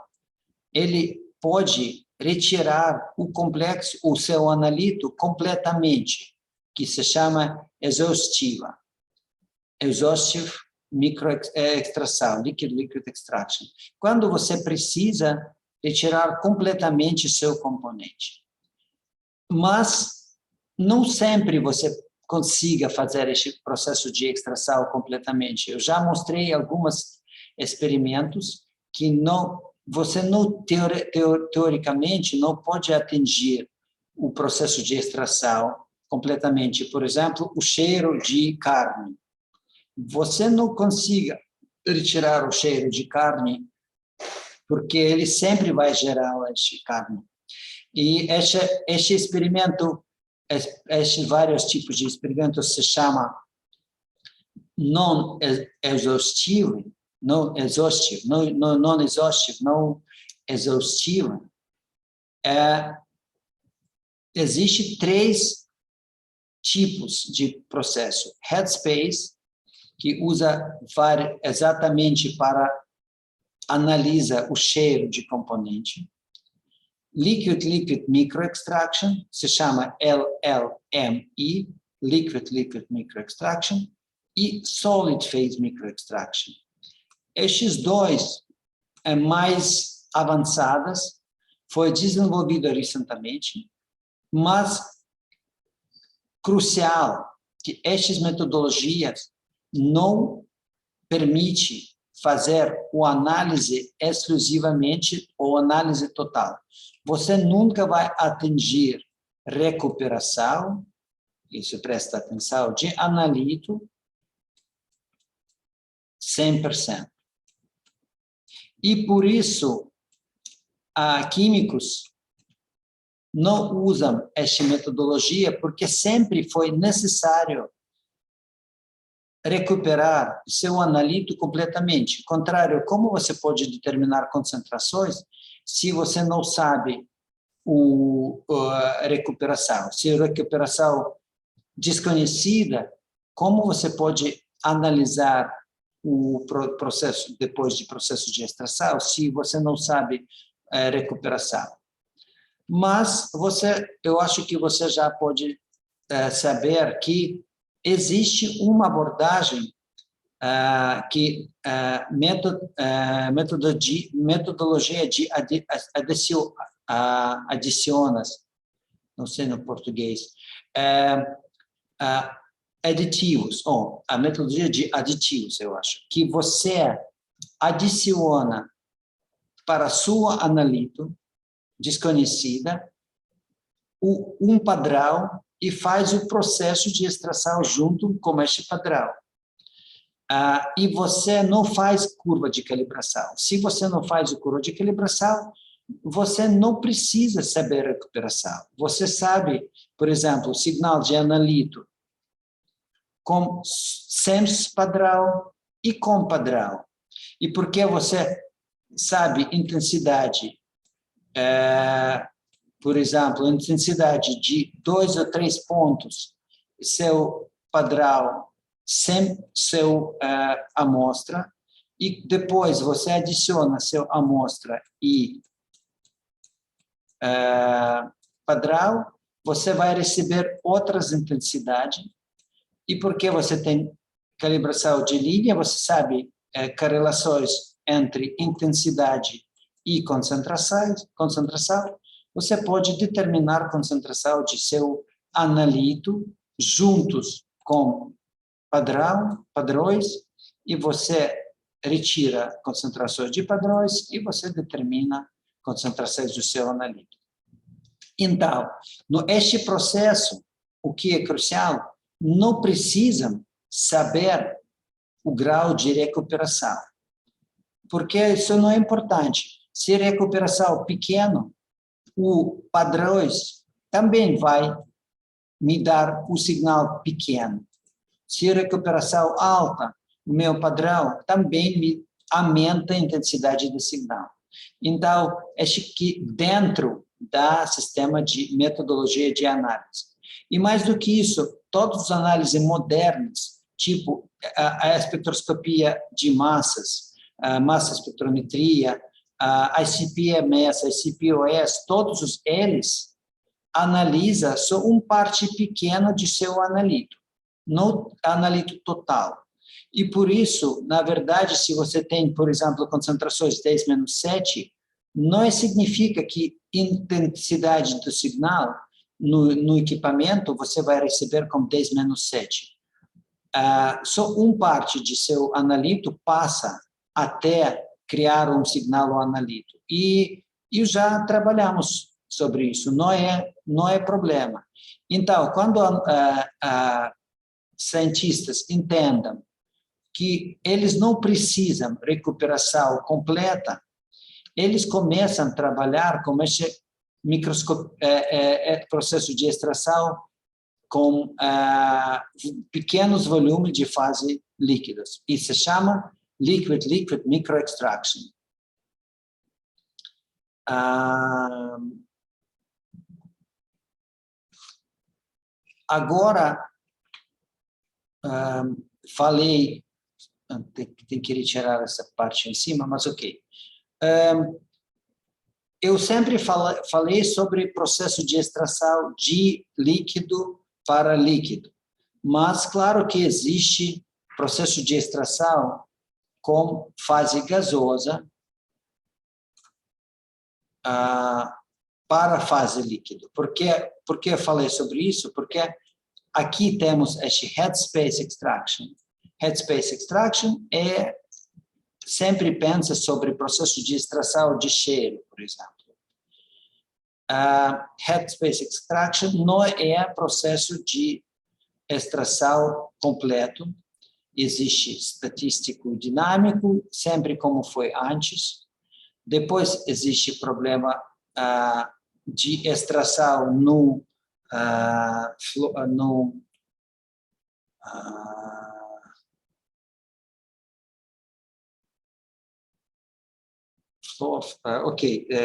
ele pode retirar o complexo, o seu analito completamente, que se chama exaustiva. Exhaustive microextração, liquid extraction. Quando você precisa retirar completamente seu componente. Mas não sempre você consiga fazer esse processo de extração completamente. Eu já mostrei alguns experimentos que você não teoricamente não pode atingir o processo de extração completamente. Por exemplo, o cheiro de carne. Você não consiga retirar o cheiro de carne, porque ele sempre vai gerar esse carne. E esse experimento, esses vários tipos de experimentos se chama não exaustivo, Existe 3 tipos de processo. Headspace, que usa exatamente para analisar o cheiro de componente. Liquid microextraction, se chama LLME, liquid microextraction, e solid phase microextraction. Estes dois mais avançados, foi desenvolvido recentemente, mas crucial que estas metodologias não permitem fazer o análise exclusivamente ou análise total. Você nunca vai atingir recuperação, isso presta atenção, de analito 100%. E por isso, químicos não usam esta metodologia porque sempre foi necessário recuperar seu analito completamente. Ao contrário, como você pode determinar concentrações se você não sabe a recuperação? Se a recuperação desconhecida, como você pode analisar o processo depois de processo de extração se você não sabe recuperação? Mas eu acho que você já pode saber que existe uma abordagem metodologia de adicionas, não sei no português, aditivos, a metodologia de aditivos, eu acho, que você adiciona para sua analito desconhecida um padrão e faz o processo de extração junto com este padrão. E você não faz curva de calibração. Se você não faz a curva de calibração, você não precisa saber recuperação. Você sabe, por exemplo, o sinal de analito com sem padrão e com padrão. E porque você sabe intensidade, por exemplo, intensidade de 2 ou 3 pontos, seu padrão sem seu amostra, e depois você adiciona seu amostra e padrão, você vai receber outras intensidades, e porque você tem calibração de linha, você sabe correlações entre intensidade e concentração, você pode determinar a concentração de seu analito juntos com padrões, e você retira concentrações de padrões e você determina concentrações do seu analito. Então, neste processo, o que é crucial, não precisam saber o grau de recuperação, porque isso não é importante. Se a recuperação pequeno, o padrões também vai me dar o sinal pequeno. Se a recuperação alta, o meu padrão também me aumenta a intensidade do sinal. Então, acho que dentro da sistema de metodologia de análise. E mais do que isso, todas as análises modernas, tipo a espectroscopia de massas, a massa espectrometria, a ICP-MS, a ICP-OS, todos eles analisa só uma parte pequena de seu analito, não analito total. E por isso, na verdade, se você tem, por exemplo, concentrações 10-7, não significa que intensidade do sinal no equipamento você vai receber com 10-7. Só uma parte de seu analito passa até criar um sinal ao analito. E já trabalhamos sobre isso, não é problema. Então, quando cientistas entendam que eles não precisam recuperação completa, eles começam a trabalhar com esse processo de extração com pequenos volumes de fase líquidas. E se chama liquid microextraction. Agora, falei, tem que retirar essa parte em cima, mas ok. Eu sempre falei sobre processo de extração de líquido para líquido, mas claro que existe processo de extração com fase gasosa para fase líquido. Por que eu falei sobre isso? Porque aqui temos este headspace extraction. Headspace extraction sempre pensa sobre o processo de extração de cheiro, por exemplo. Headspace extraction não é processo de extração completo. Existe estatístico dinâmico, sempre como foi antes. Depois existe problema de extração no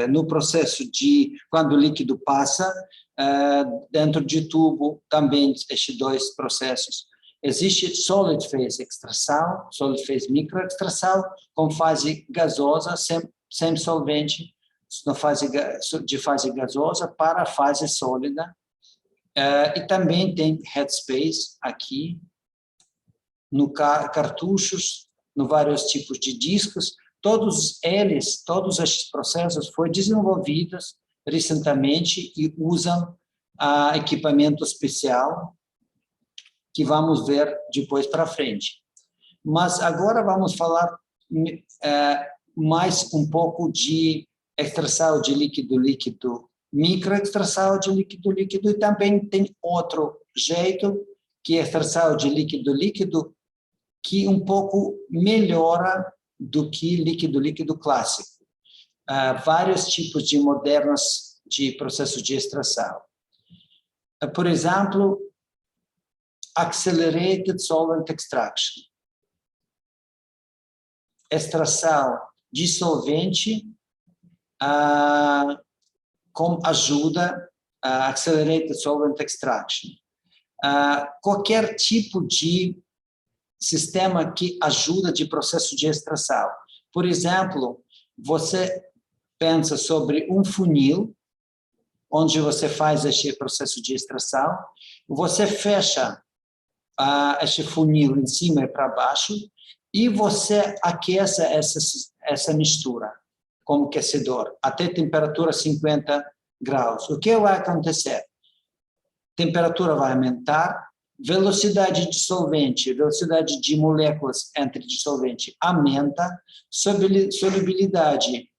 no processo de quando o líquido passa dentro de tubo, também estes dois processos. Existe solid phase extração, solid phase microextração, com fase gasosa, sem solvente, de fase gasosa para a fase sólida. E também tem headspace aqui, no cartuchos, no vários tipos de discos. Todos estes processos foram desenvolvidos recentemente e usam equipamento especial que vamos ver depois para frente. Mas agora vamos falar mais um pouco de extração de líquido-líquido, microextração de líquido-líquido, e também tem outro jeito, que é extração de líquido-líquido, que um pouco melhora do que líquido-líquido clássico. Vários tipos de modernos de processos de extração. Por exemplo, Accelerated Solvent Extraction. Extração de solvente com ajuda Accelerated Solvent Extraction. Qualquer tipo de sistema que ajuda de processo de extração. Por exemplo, você pensa sobre um funil, onde você faz este processo de extração, você fecha este funil em cima e para baixo, e você aquece essa mistura com aquecedor, até temperatura 50 graus. O que vai acontecer? Temperatura vai aumentar, velocidade de solvente, velocidade de moléculas entre dissolvente aumenta, solubilidade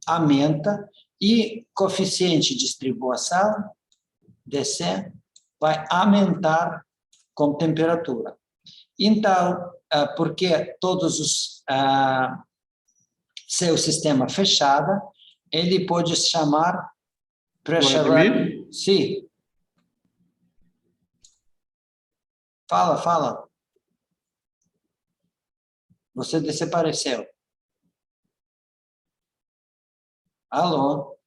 aumenta e coeficiente de distribuição, DC, vai aumentar com temperatura. Então, porque todos os seu sistema fechado, ele pode chamar pressure. Sim. Fala. Você desapareceu. Alô?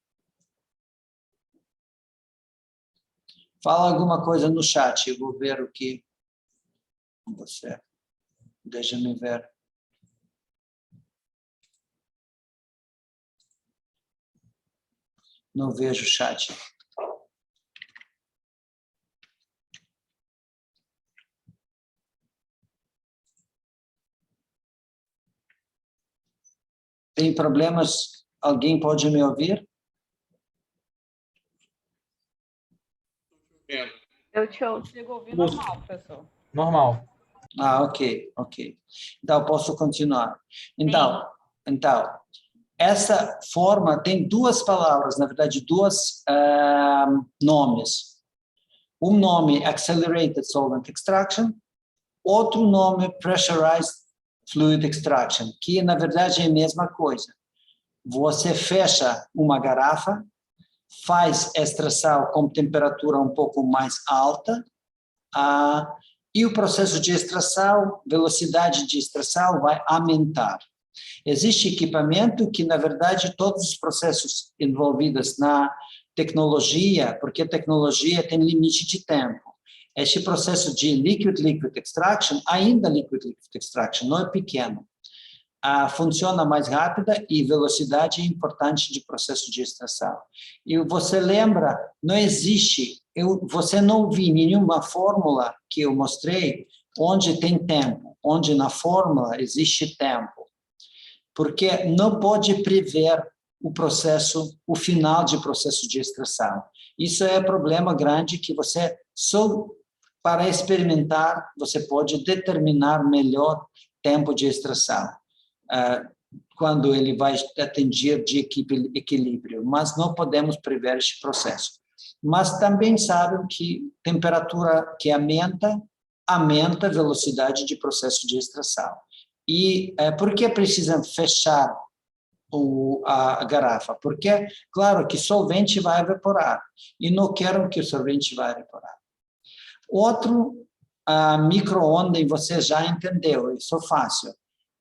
Fala alguma coisa no chat, eu vou ver o que você... Deixa-me ver. Não vejo o chat. Tem problemas? Alguém pode me ouvir? Eu te consigo ouvir normal, professor. Normal. Ok. Então, posso continuar. Então, essa forma tem duas palavras, na verdade, dois nomes. Um nome, Accelerated Solvent Extraction, outro nome, Pressurized Fluid Extraction, que, na verdade, é a mesma coisa. Você fecha uma garrafa, faz extração com temperatura um pouco mais alta, e o processo de extração, velocidade de extração vai aumentar. Existe equipamento que, na verdade, todos os processos envolvidos na tecnologia, porque a tecnologia tem limite de tempo. Este processo de liquid-liquid extraction, ainda liquid-liquid extraction, não é pequeno. Funciona mais rápida e velocidade é importante de processo de extração. E você lembra, não existe, você não viu nenhuma fórmula que eu mostrei onde tem tempo, onde na fórmula existe tempo, porque não pode prever o processo, o final de processo de extração. Isso é um problema grande que você, só para experimentar, você pode determinar melhor tempo de extração. Quando ele vai atingir de equilíbrio, mas não podemos prever este processo. Mas também sabem que temperatura que aumenta a velocidade de processo de extração. E por que precisam fechar a garrafa, porque, claro, que solvente vai evaporar, e não quero que o solvente vá evaporar. Outro, a micro-ondas, você já entendeu, isso é fácil.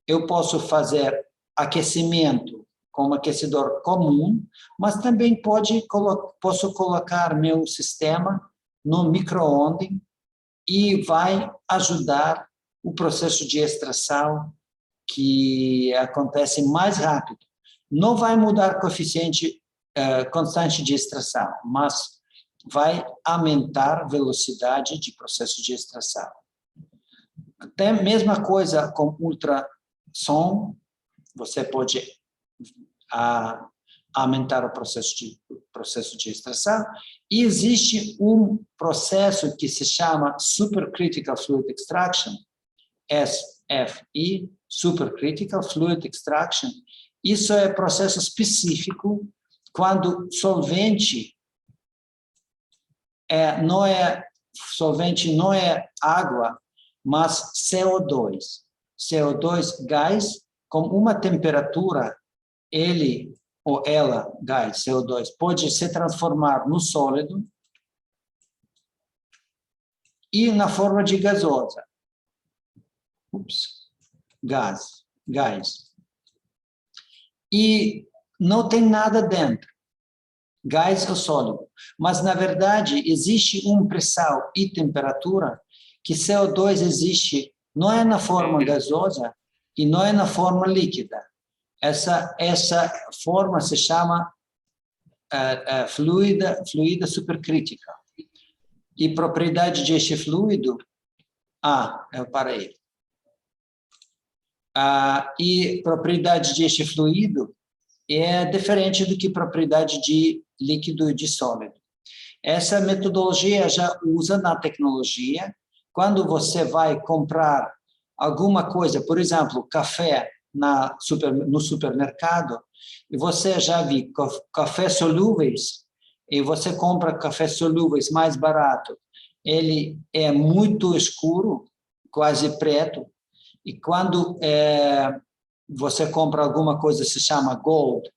Eu posso fazer aquecimento com um aquecedor comum, mas também posso colocar meu sistema no micro-ondas e vai ajudar o processo de extração que acontece mais rápido. Não vai mudar o coeficiente constante de extração, mas vai aumentar a velocidade de processo de extração. Até a mesma coisa com ultrassom, você pode aumentar o processo de extração. E existe um processo que se chama Supercritical Fluid Extraction, SFE, Supercritical Fluid Extraction. Isso é processo específico quando solvente não é água, mas CO2. CO2, gás, com uma temperatura, ele ou ela, gás, CO2, pode se transformar no sólido e na forma de gasosa. Gás. E não tem nada dentro. Gás ou sólido. Mas, na verdade, existe uma pressão e temperatura que CO2 existe, não é na forma gasosa e não é na forma líquida. Essa forma se chama fluida supercrítica. E propriedade deste fluido... eu parei. E propriedade deste fluido é diferente do que propriedade de líquido e de sólido. Essa metodologia já usa na tecnologia. Quando você vai comprar alguma coisa, por exemplo, café no supermercado, e você já viu café solúveis, e você compra café solúveis mais barato, ele é muito escuro, quase preto, e quando você compra alguma coisa que se chama Gold,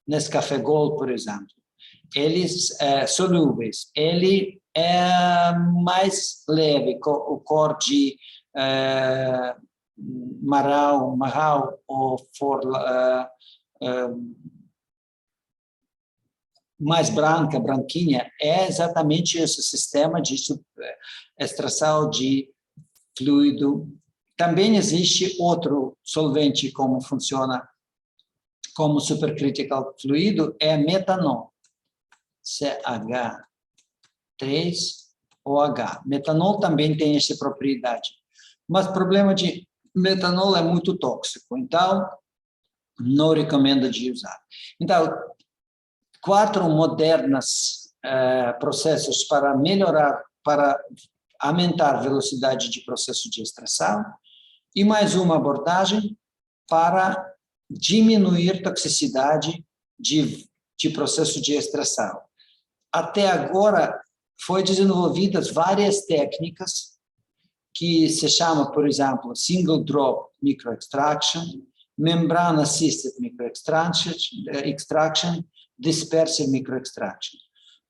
Nescafé Gold, por exemplo, eles solúveis, ele é mais leve, o cor de marral ou mais branquinha, é exatamente esse sistema de extração de fluido. Também existe outro solvente como funciona como supercritical fluido, é metanol, CH3OH. Metanol também tem essa propriedade, mas o problema de metanol é muito tóxico, então não recomendo de usar. Então, 4 modernos processos para melhorar, para aumentar a velocidade de processo de extração, e mais uma abordagem para diminuir a toxicidade de processo de extração. Até agora, foi desenvolvidas várias técnicas que se chama, por exemplo, Single Drop Microextraction, Membrane Assisted Microextraction, Dispersive Microextraction.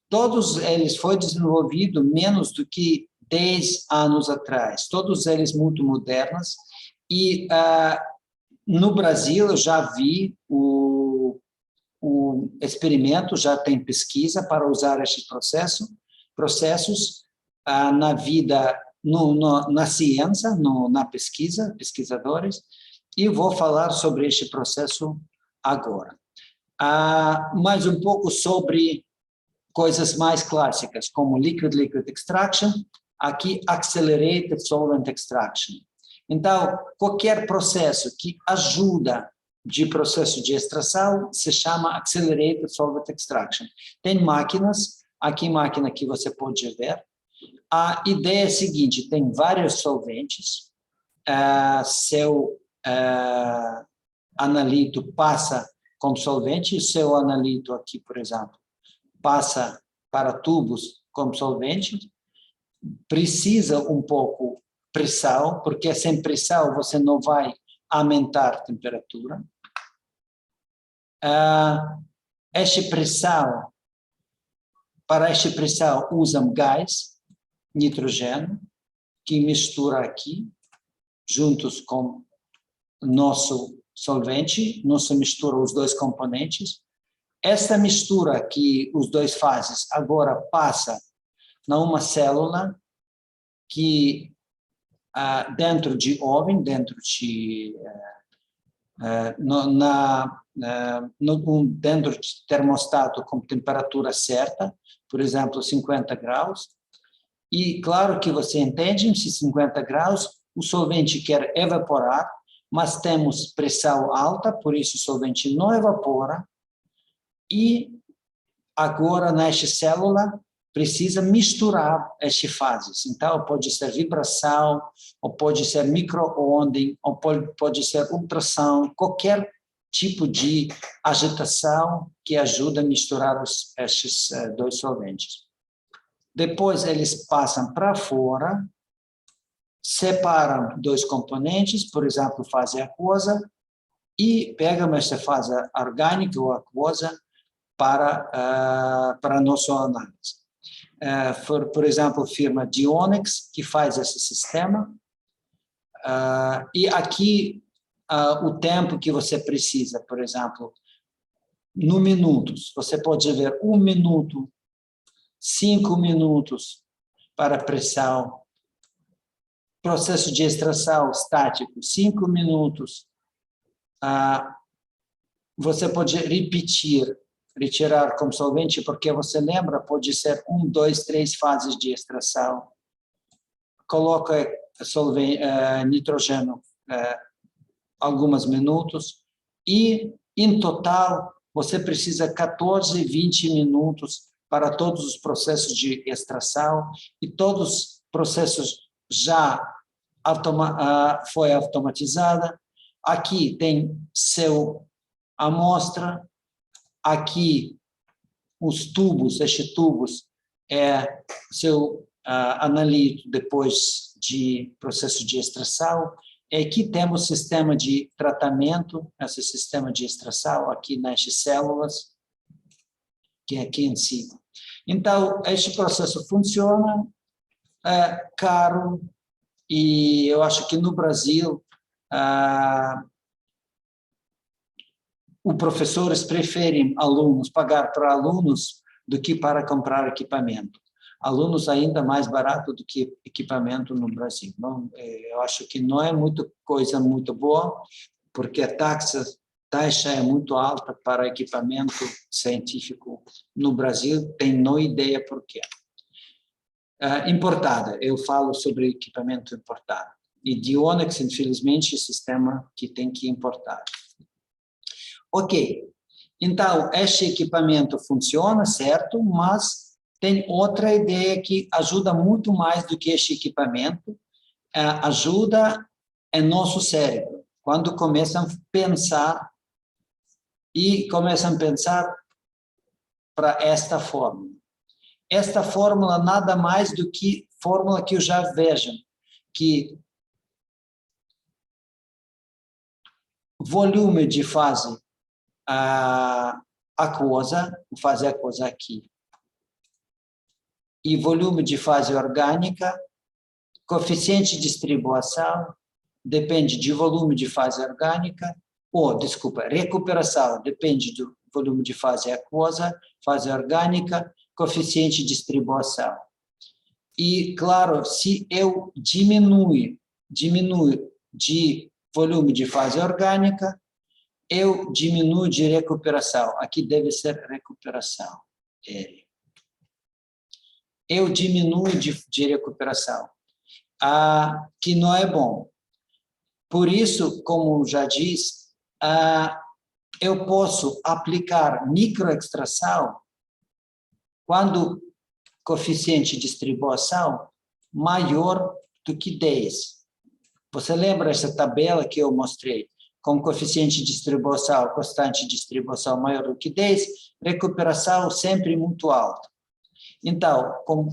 Todos eles foram desenvolvidos menos do que 10 anos atrás, todos eles muito modernos, e no Brasil eu já vi o experimento, já tem pesquisa para usar esses processos na vida, na ciência, na pesquisa, pesquisadores, e vou falar sobre este processo agora. Mais um pouco sobre coisas mais clássicas, como Liquid-Liquid Extraction, aqui Accelerated Solvent Extraction. Então, qualquer processo que ajuda de processo de extração se chama Accelerated Solvent Extraction. Tem máquinas, aqui máquina que você pode ver. A ideia é a seguinte, tem vários solventes, seu analito passa como solvente, seu analito aqui, por exemplo, passa para tubos como solvente, precisa um pouco pressão, porque sem pressão você não vai aumentar a temperatura. Este pré-sal, para este pré-sal usam gás, nitrogênio, que mistura aqui, juntos com nosso solvente, nossa mistura os dois componentes. Essa mistura que os dois fazem agora passa numa célula que dentro de oven, dentro de dentro de termostato com temperatura certa, por exemplo, 50 graus. E claro que você entende, em 50 graus, o solvente quer evaporar, mas temos pressão alta, por isso o solvente não evapora. E agora, nesta célula, precisa misturar estas fases. Então, pode ser vibração, ou pode ser micro-ondas, ou pode ser ultrassom, qualquer tipo de agitação que ajuda a misturar estes dois solventes. Depois, eles passam para fora, separam dois componentes, por exemplo, fase aquosa, e pegam essa fase orgânica ou aquosa para a nossa análise. Por exemplo, a firma Dionex, que faz esse sistema, e aqui o tempo que você precisa, por exemplo, no minutos, você pode ver 1 minuto, 5 minutos para pressão, processo de extração estático, 5 minutos, você pode repetir, retirar como solvente, porque você lembra, pode ser 1, 2, 3 fases de extração. Coloca nitrogênio alguns minutos e, em total, você precisa 14, 20 minutos para todos os processos de extração e todos os processos já foi automatizada. Aqui tem seu amostra. Aqui, os tubos, estes tubos é seu analito depois de processo de extração. E aqui temos o sistema de tratamento, esse sistema de extração aqui nestas células, que é aqui em cima. Então, este processo funciona, é caro, e eu acho que no Brasil, os professores preferem pagar para alunos do que para comprar equipamento. Alunos ainda mais barato do que equipamento no Brasil. Não, eu acho que não é coisa muito boa, porque a taxa é muito alta para equipamento científico no Brasil, tem não ideia por quê. Importada, eu falo sobre equipamento importado. E Dionex, infelizmente, é um sistema que tem que importar. Ok, então, este equipamento funciona, certo, mas tem outra ideia que ajuda muito mais do que este equipamento, ajuda em nosso cérebro, quando começam a pensar, e começam a pensar para esta fórmula. Esta fórmula nada mais do que fórmula que eu já vejo, que volume de fase aquosa, fase aquosa aqui, e volume de fase orgânica, coeficiente de distribuição, depende de volume de fase orgânica, recuperação, depende do volume de fase aquosa, fase orgânica, coeficiente de distribuição. E, claro, se eu diminuo de volume de fase orgânica, eu diminuo de recuperação. Aqui deve ser recuperação. Eu diminuo de recuperação, que não é bom. Por isso, como já disse, eu posso aplicar microextração quando o coeficiente de distribuição maior do que 10. Você lembra essa tabela que eu mostrei? Com coeficiente de distribuição, constante de distribuição maior do que 10, recuperação sempre muito alta. Então, com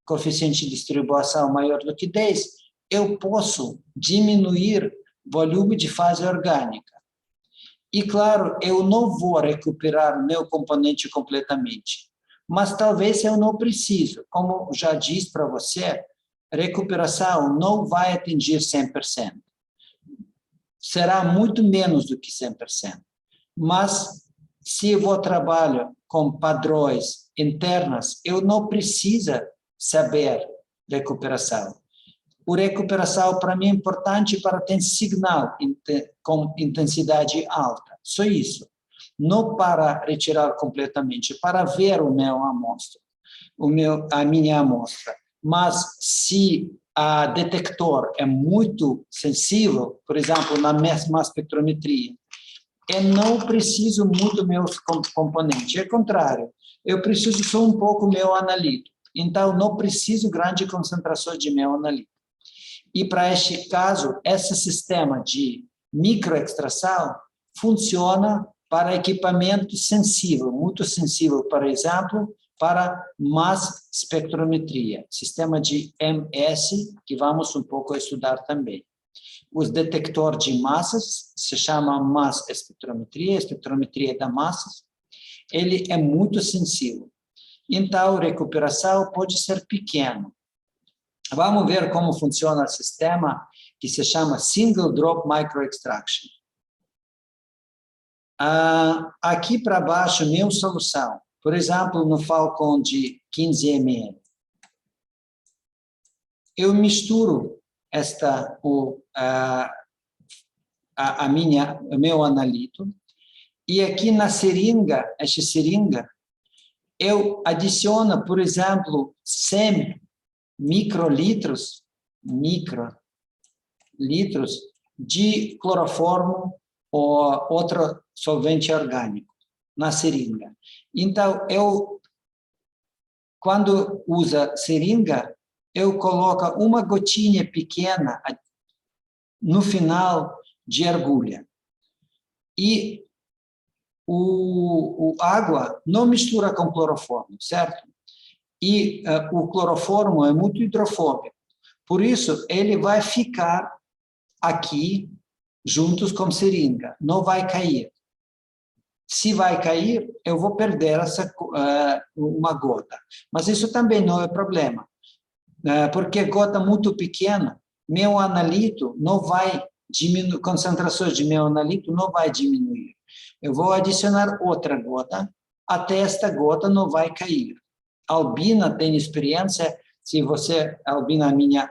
coeficiente de distribuição maior do que 10, eu posso diminuir volume de fase orgânica. E, claro, eu não vou recuperar meu componente completamente, mas talvez eu não preciso. Como já disse para você, recuperação não vai atingir 100%. Será muito menos do que 100%. Mas, se eu vou trabalhar com padrões internas, eu não preciso saber recuperação. O recuperação, para mim, é importante para ter sinal com intensidade alta. Só isso. Não para retirar completamente, para ver o meu amostra, a minha amostra. Mas, se a detector é muito sensível, por exemplo, na mesma espectrometria, eu não preciso muito meus componentes. É o contrário. Eu preciso só um pouco meu analito. Então, não preciso grande concentração de meu analito. E, para este caso, esse sistema de microextração funciona para equipamento sensível, muito sensível, por exemplo, para mass espectrometria, sistema de MS, que vamos um pouco estudar também. Os detectores de massas se chama mass espectrometria da massas. Ele é muito sensível. Então, a recuperação pode ser pequena. Vamos ver como funciona o sistema que se chama Single Drop Microextraction. Aqui para baixo, minha solução. Por exemplo, no Falcon de 15 ml. Eu misturo o meu analito, e aqui na seringa, essa seringa, eu adiciono, por exemplo, 100 microlitros de cloroformo ou outro solvente orgânico na seringa. Então, quando usa seringa, eu coloco uma gotinha pequena no final de agulha. E a água não mistura com cloroformo, certo? E o cloroformo é muito hidrofóbico. Por isso, ele vai ficar aqui, juntos com seringa. Não vai cair. Se vai cair, eu vou perder uma gota. Mas isso também não é problema. Porque gota muito pequena, meu analito não vai diminuir, concentrações de meu analito não vai diminuir. Eu vou adicionar outra gota, até esta gota não vai cair. A Albina tem experiência, se você, Albina, minha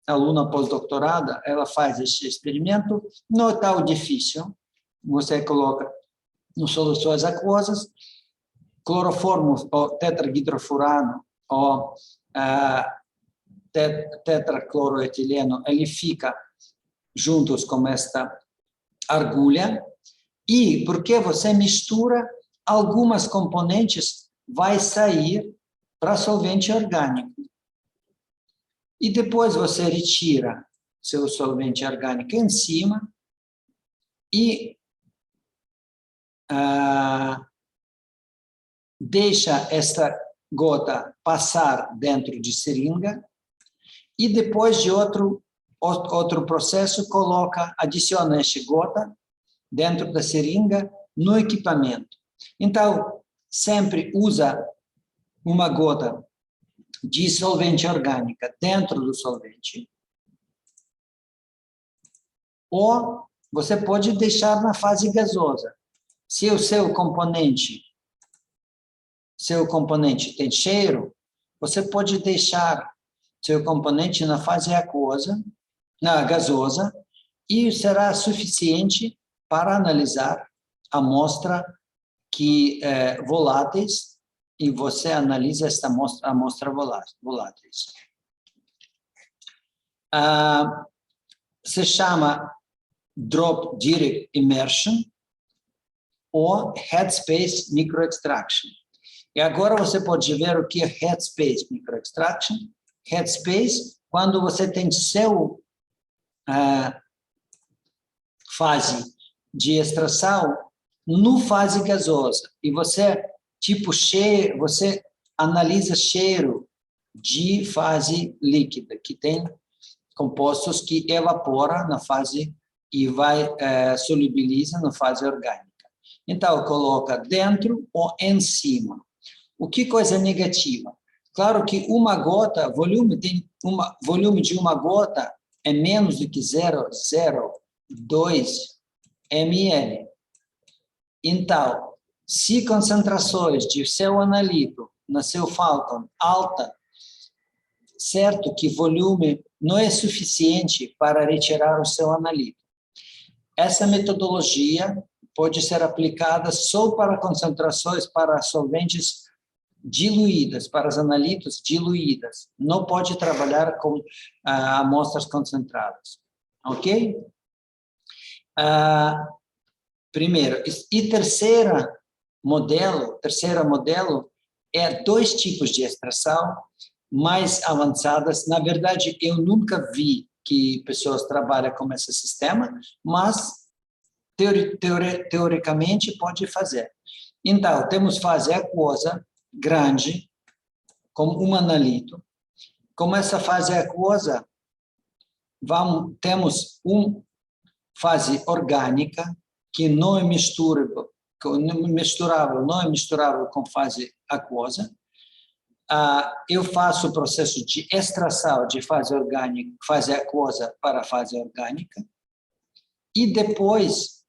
aluna pós-doutorada, ela faz esse experimento, não é tão difícil. Você coloca em soluções aquosas, cloroformo ou tetrahidrofurano ou tetracloroetileno, ele fica juntos com esta agulha, e porque você mistura, algumas componentes vai sair para solvente orgânico. E depois você retira seu solvente orgânico em cima e deixa esta gota passar dentro de seringa, e depois de outro processo, adiciona esta gota dentro da seringa no equipamento. Então, sempre usa uma gota de solvente orgânica dentro do solvente, ou você pode deixar na fase gasosa. Se o seu componente tem cheiro, você pode deixar seu componente na fase aquosa, na gasosa, e será suficiente para analisar a amostra voláteis, e você analisa esta amostra voláteis. Se chama Drop Direct Immersion ou Headspace Microextraction. E agora você pode ver o que é Headspace Microextraction. Headspace, quando você tem seu fase de extração no fase gasosa, e você você analisa cheiro de fase líquida, que tem compostos que evaporam na fase e vai solubiliza na fase orgânica. Então, coloca dentro ou em cima. O que coisa negativa? Claro que uma gota, volume de uma gota é menos do que 0,02 ml. Então, se concentrações de seu analito no seu Falcon alta, certo que volume não é suficiente para retirar o seu analito. Essa metodologia pode ser aplicada só para concentrações para solventes diluídas, para os analitos diluídas. Não pode trabalhar com amostras concentradas. Ok? Primeiro. E terceiro modelo é 2 tipos de extração mais avançadas. Na verdade, eu nunca vi que pessoas trabalham com esse sistema, mas teoricamente pode fazer. Então, temos fase aquosa grande, como um analito. Com essa fase aquosa, temos uma fase orgânica, que não é misturável com fase aquosa. Eu faço o processo de extração de fase aquosa para fase orgânica, e depois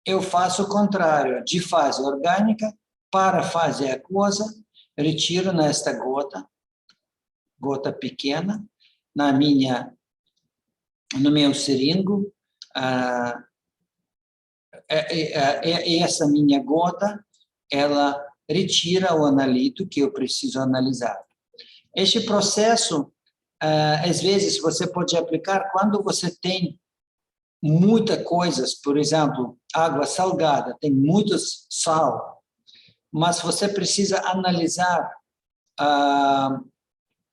eu faço o contrário, de fase orgânica para fase aquosa, retiro nesta gota pequena, no meu seringo, essa minha gota, ela retira o analito que eu preciso analisar. Este processo, às vezes, você pode aplicar quando você tem muitas coisas, por exemplo, água salgada, tem muito sal, mas você precisa analisar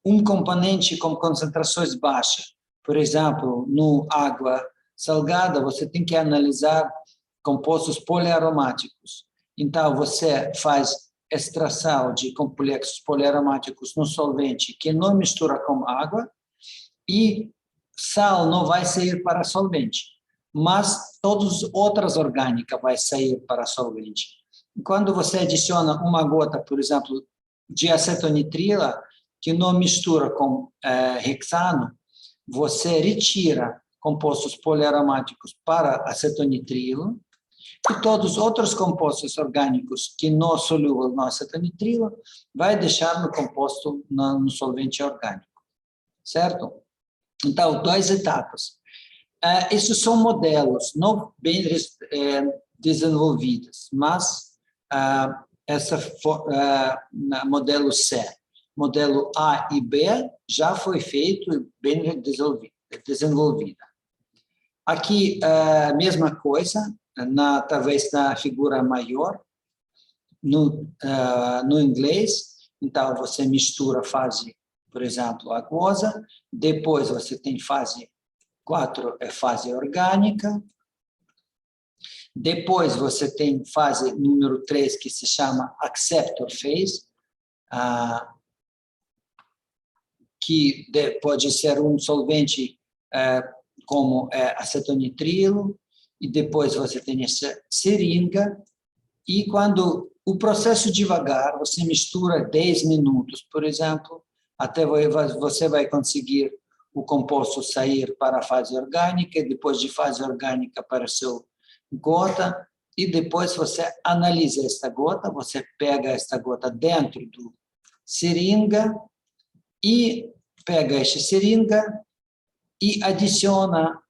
um componente com concentrações baixas. Por exemplo, no água salgada, você tem que analisar compostos poliaromáticos. Então, você faz extração de complexos poliaromáticos no solvente que não mistura com água, e sal não vai sair para solvente, mas todas as outras orgânicas vai sair para solvente. Quando você adiciona uma gota, por exemplo, de acetonitrila, que não mistura com hexano, você retira compostos poliaromáticos para acetonitrilo, e todos os outros compostos orgânicos que não solúvel no acetonitrilo vai deixar no composto, no solvente orgânico. Certo? Então, 2 etapas. Esses são modelos não bem desenvolvidos, mas modelo C, modelo A e B já foi feito e bem desenvolvida. Aqui, mesma coisa, talvez na figura maior, no inglês. Então, você mistura fase, por exemplo, aquosa, depois você tem fase 4, é fase orgânica, depois você tem fase número 3, que se chama acceptor phase, que pode ser um solvente como acetonitrilo, e depois você tem essa seringa, e quando o processo devagar, você mistura 10 minutos, por exemplo, até você vai conseguir o composto sair para a fase orgânica, e depois de fase orgânica para a sua gota, e depois você analisa esta gota, você pega esta gota dentro do seringa, e pega esta seringa e adiciona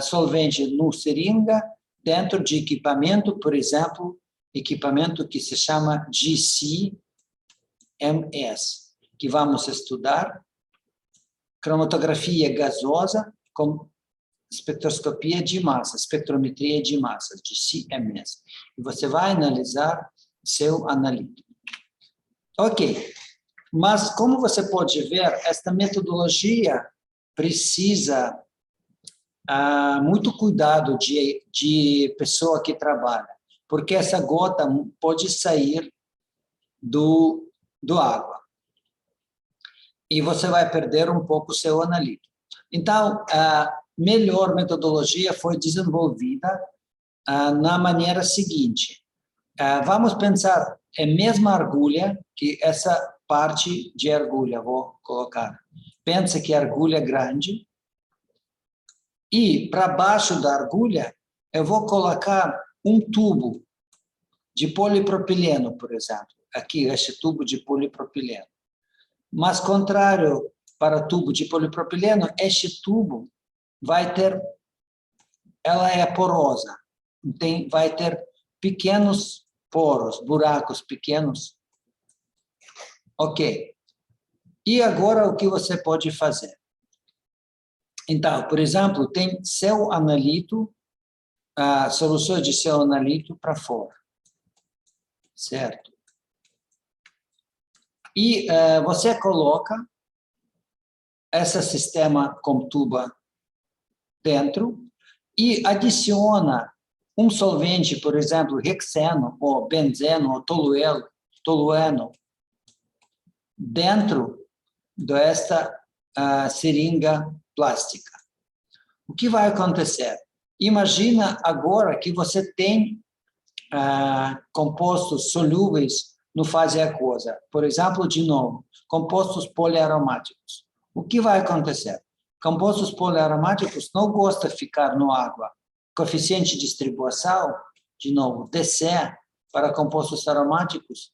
solvente no seringa dentro de equipamento, por exemplo, equipamento que se chama GC-MS, que vamos estudar, cromatografia gasosa com espectroscopia de massa, espectrometria de massa, GC-MS. E você vai analisar seu analito. Ok, mas como você pode ver, esta metodologia precisa muito cuidado de pessoa que trabalha, porque essa gota pode sair do água e você vai perder um pouco o seu analito. Então, melhor metodologia foi desenvolvida na maneira seguinte. Vamos pensar, é a mesma agulha, que essa parte de agulha, vou colocar. Pensa que a agulha é grande, e para baixo da agulha, eu vou colocar um tubo de polipropileno, por exemplo. Aqui, este tubo de polipropileno. Mas, contrário para tubo de polipropileno, este tubo vai ter, ela é porosa, vai ter pequenos poros, buracos pequenos. Ok. E agora, o que você pode fazer? Então, por exemplo, tem seu analito, soluções de seu analito para fora. Certo? E você coloca esse sistema com tuba dentro e adiciona um solvente, por exemplo, hexeno, ou benzeno, ou tolueno, dentro desta seringa plástica. O que vai acontecer? Imagina agora que você tem compostos solúveis no fase aquosa. Por exemplo, de novo, compostos poliaromáticos. O que vai acontecer? Compostos poliaromáticos não gostam de ficar no água. Coeficiente de distribuição, de novo, DC para compostos aromáticos,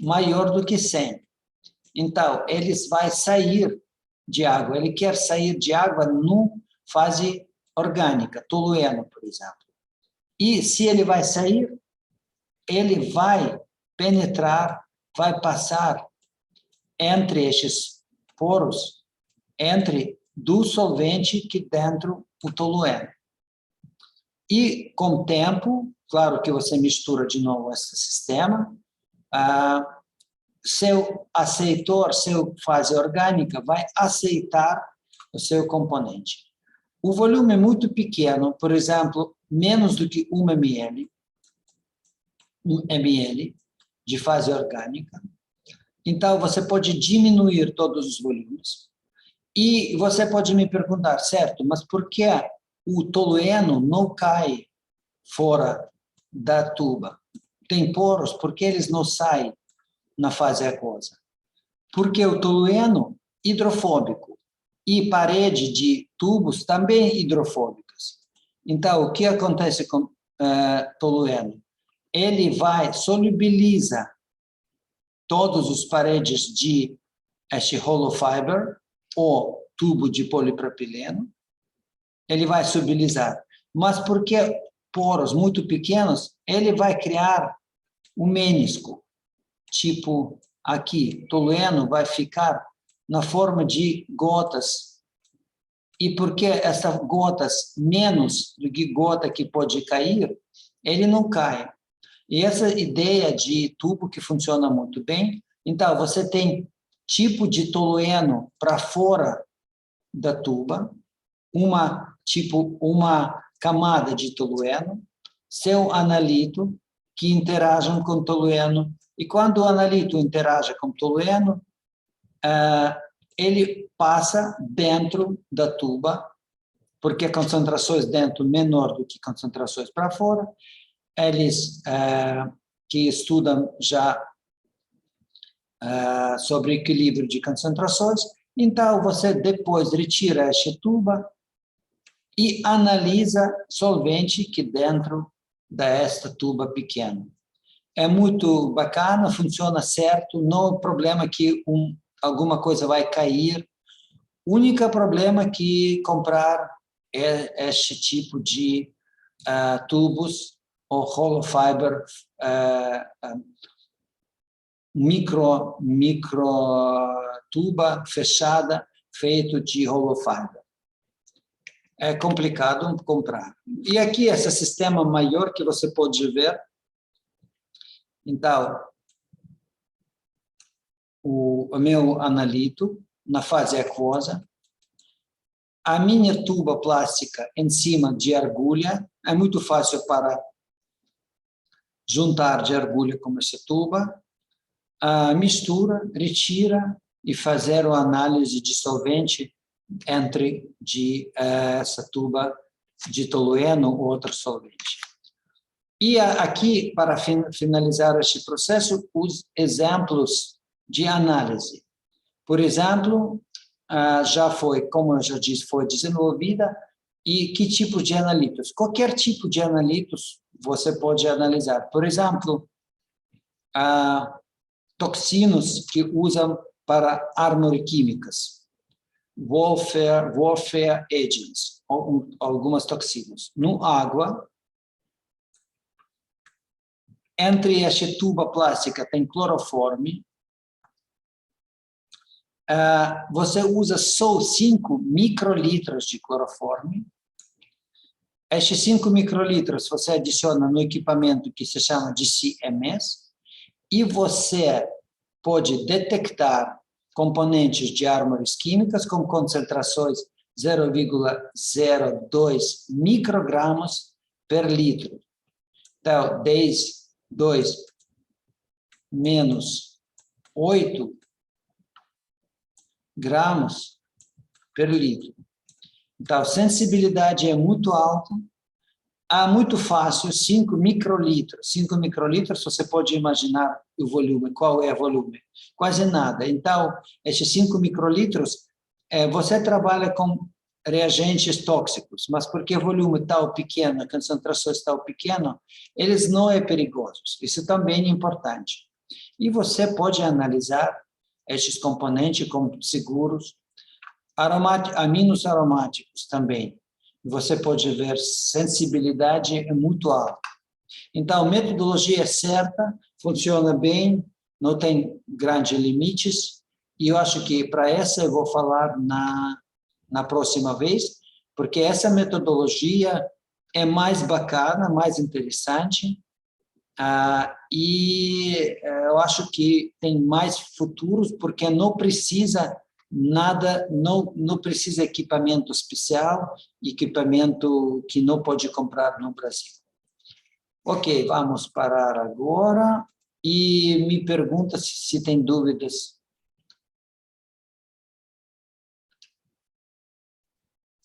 maior do que 100. Então, eles vão sair de água. Ele quer sair de água no fase orgânica, tolueno, por exemplo. E se ele vai sair, ele vai penetrar, vai passar entre estes poros, entre do solvente que dentro do tolueno. E com o tempo, claro que você mistura de novo esse sistema, seu aceitor, seu fase orgânica vai aceitar o seu componente. O volume é muito pequeno, por exemplo, menos do que 1 ml de fase orgânica. Então, você pode diminuir todos os volumes. E você pode me perguntar, certo, mas por que o tolueno não cai fora da tuba? Tem poros, por que eles não saem na fase aquosa? Porque o tolueno é hidrofóbico e parede de tubos também hidrofóbicas. Então, o que acontece com tolueno? Ele vai solubiliza todas as paredes de este hollow fiber ou tubo de polipropileno. Ele vai solubilizar. Mas porque poros muito pequenos, ele vai criar um menisco. Tipo aqui, tolueno vai ficar na forma de gotas. E porque essas gotas, menos do que gota que pode cair, ele não cai. E essa ideia de tubo que funciona muito bem, então você tem tipo de tolueno para fora da tuba, uma camada de tolueno, seu analito que interagem com tolueno. E quando o analito interage com tolueno, ele passa dentro da tuba, porque concentrações dentro menor do que concentrações para fora. Eles que estudam já sobre equilíbrio de concentrações, então você depois retira essa tuba e analisa solvente que dentro desta tuba pequena. É muito bacana, funciona certo, não é problema que alguma coisa vai cair. O único problema é que comprar este tipo de tubos ou hollow fiber micro tuba fechada feito de hollow fiber. É complicado comprar. E aqui esse sistema maior que você pode ver. Então, o meu analito na fase aquosa, a minha tuba plástica em cima de agulha, é muito fácil para juntar de agulha com essa tuba, mistura, retira e fazer a análise de solvente entre de essa tuba de tolueno ou outro solvente. E aqui, para finalizar este processo, os exemplos de análise. Por exemplo, já foi, como eu já disse, foi desenvolvida, e que tipo de analitos? Qualquer tipo de analitos você pode analisar. Por exemplo, toxinas que usam para armas químicas, warfare agents, algumas toxinas. No água, entre esta tuba plástica tem cloroforme. Você usa só 5 microlitros de cloroforme. Estes 5 microlitros você adiciona no equipamento que se chama de CMS e você pode detectar componentes de armas químicas com concentrações 0,02 microgramas per litro. Então, 2 menos 8 gramas per litro. Então, a sensibilidade é muito alta, muito fácil, 5 microlitros. 5 microlitros, você pode imaginar o volume. Qual é o volume? Quase nada. Então, esses 5 microlitros, você trabalha com reagentes tóxicos, mas porque o volume está pequeno, a concentração está pequena, eles não é perigosos. Isso também é importante. E você pode analisar estes componentes como seguros, aminos aromáticos também. Você pode ver sensibilidade é muito alta. Então, a metodologia é certa, funciona bem, não tem grandes limites, e eu acho que para essa eu vou falar na próxima vez, porque essa metodologia é mais bacana, mais interessante, e eu acho que tem mais futuros, porque não precisa nada, não precisa equipamento especial, equipamento que não pode comprar no Brasil. Ok, vamos parar agora, e me pergunta se tem dúvidas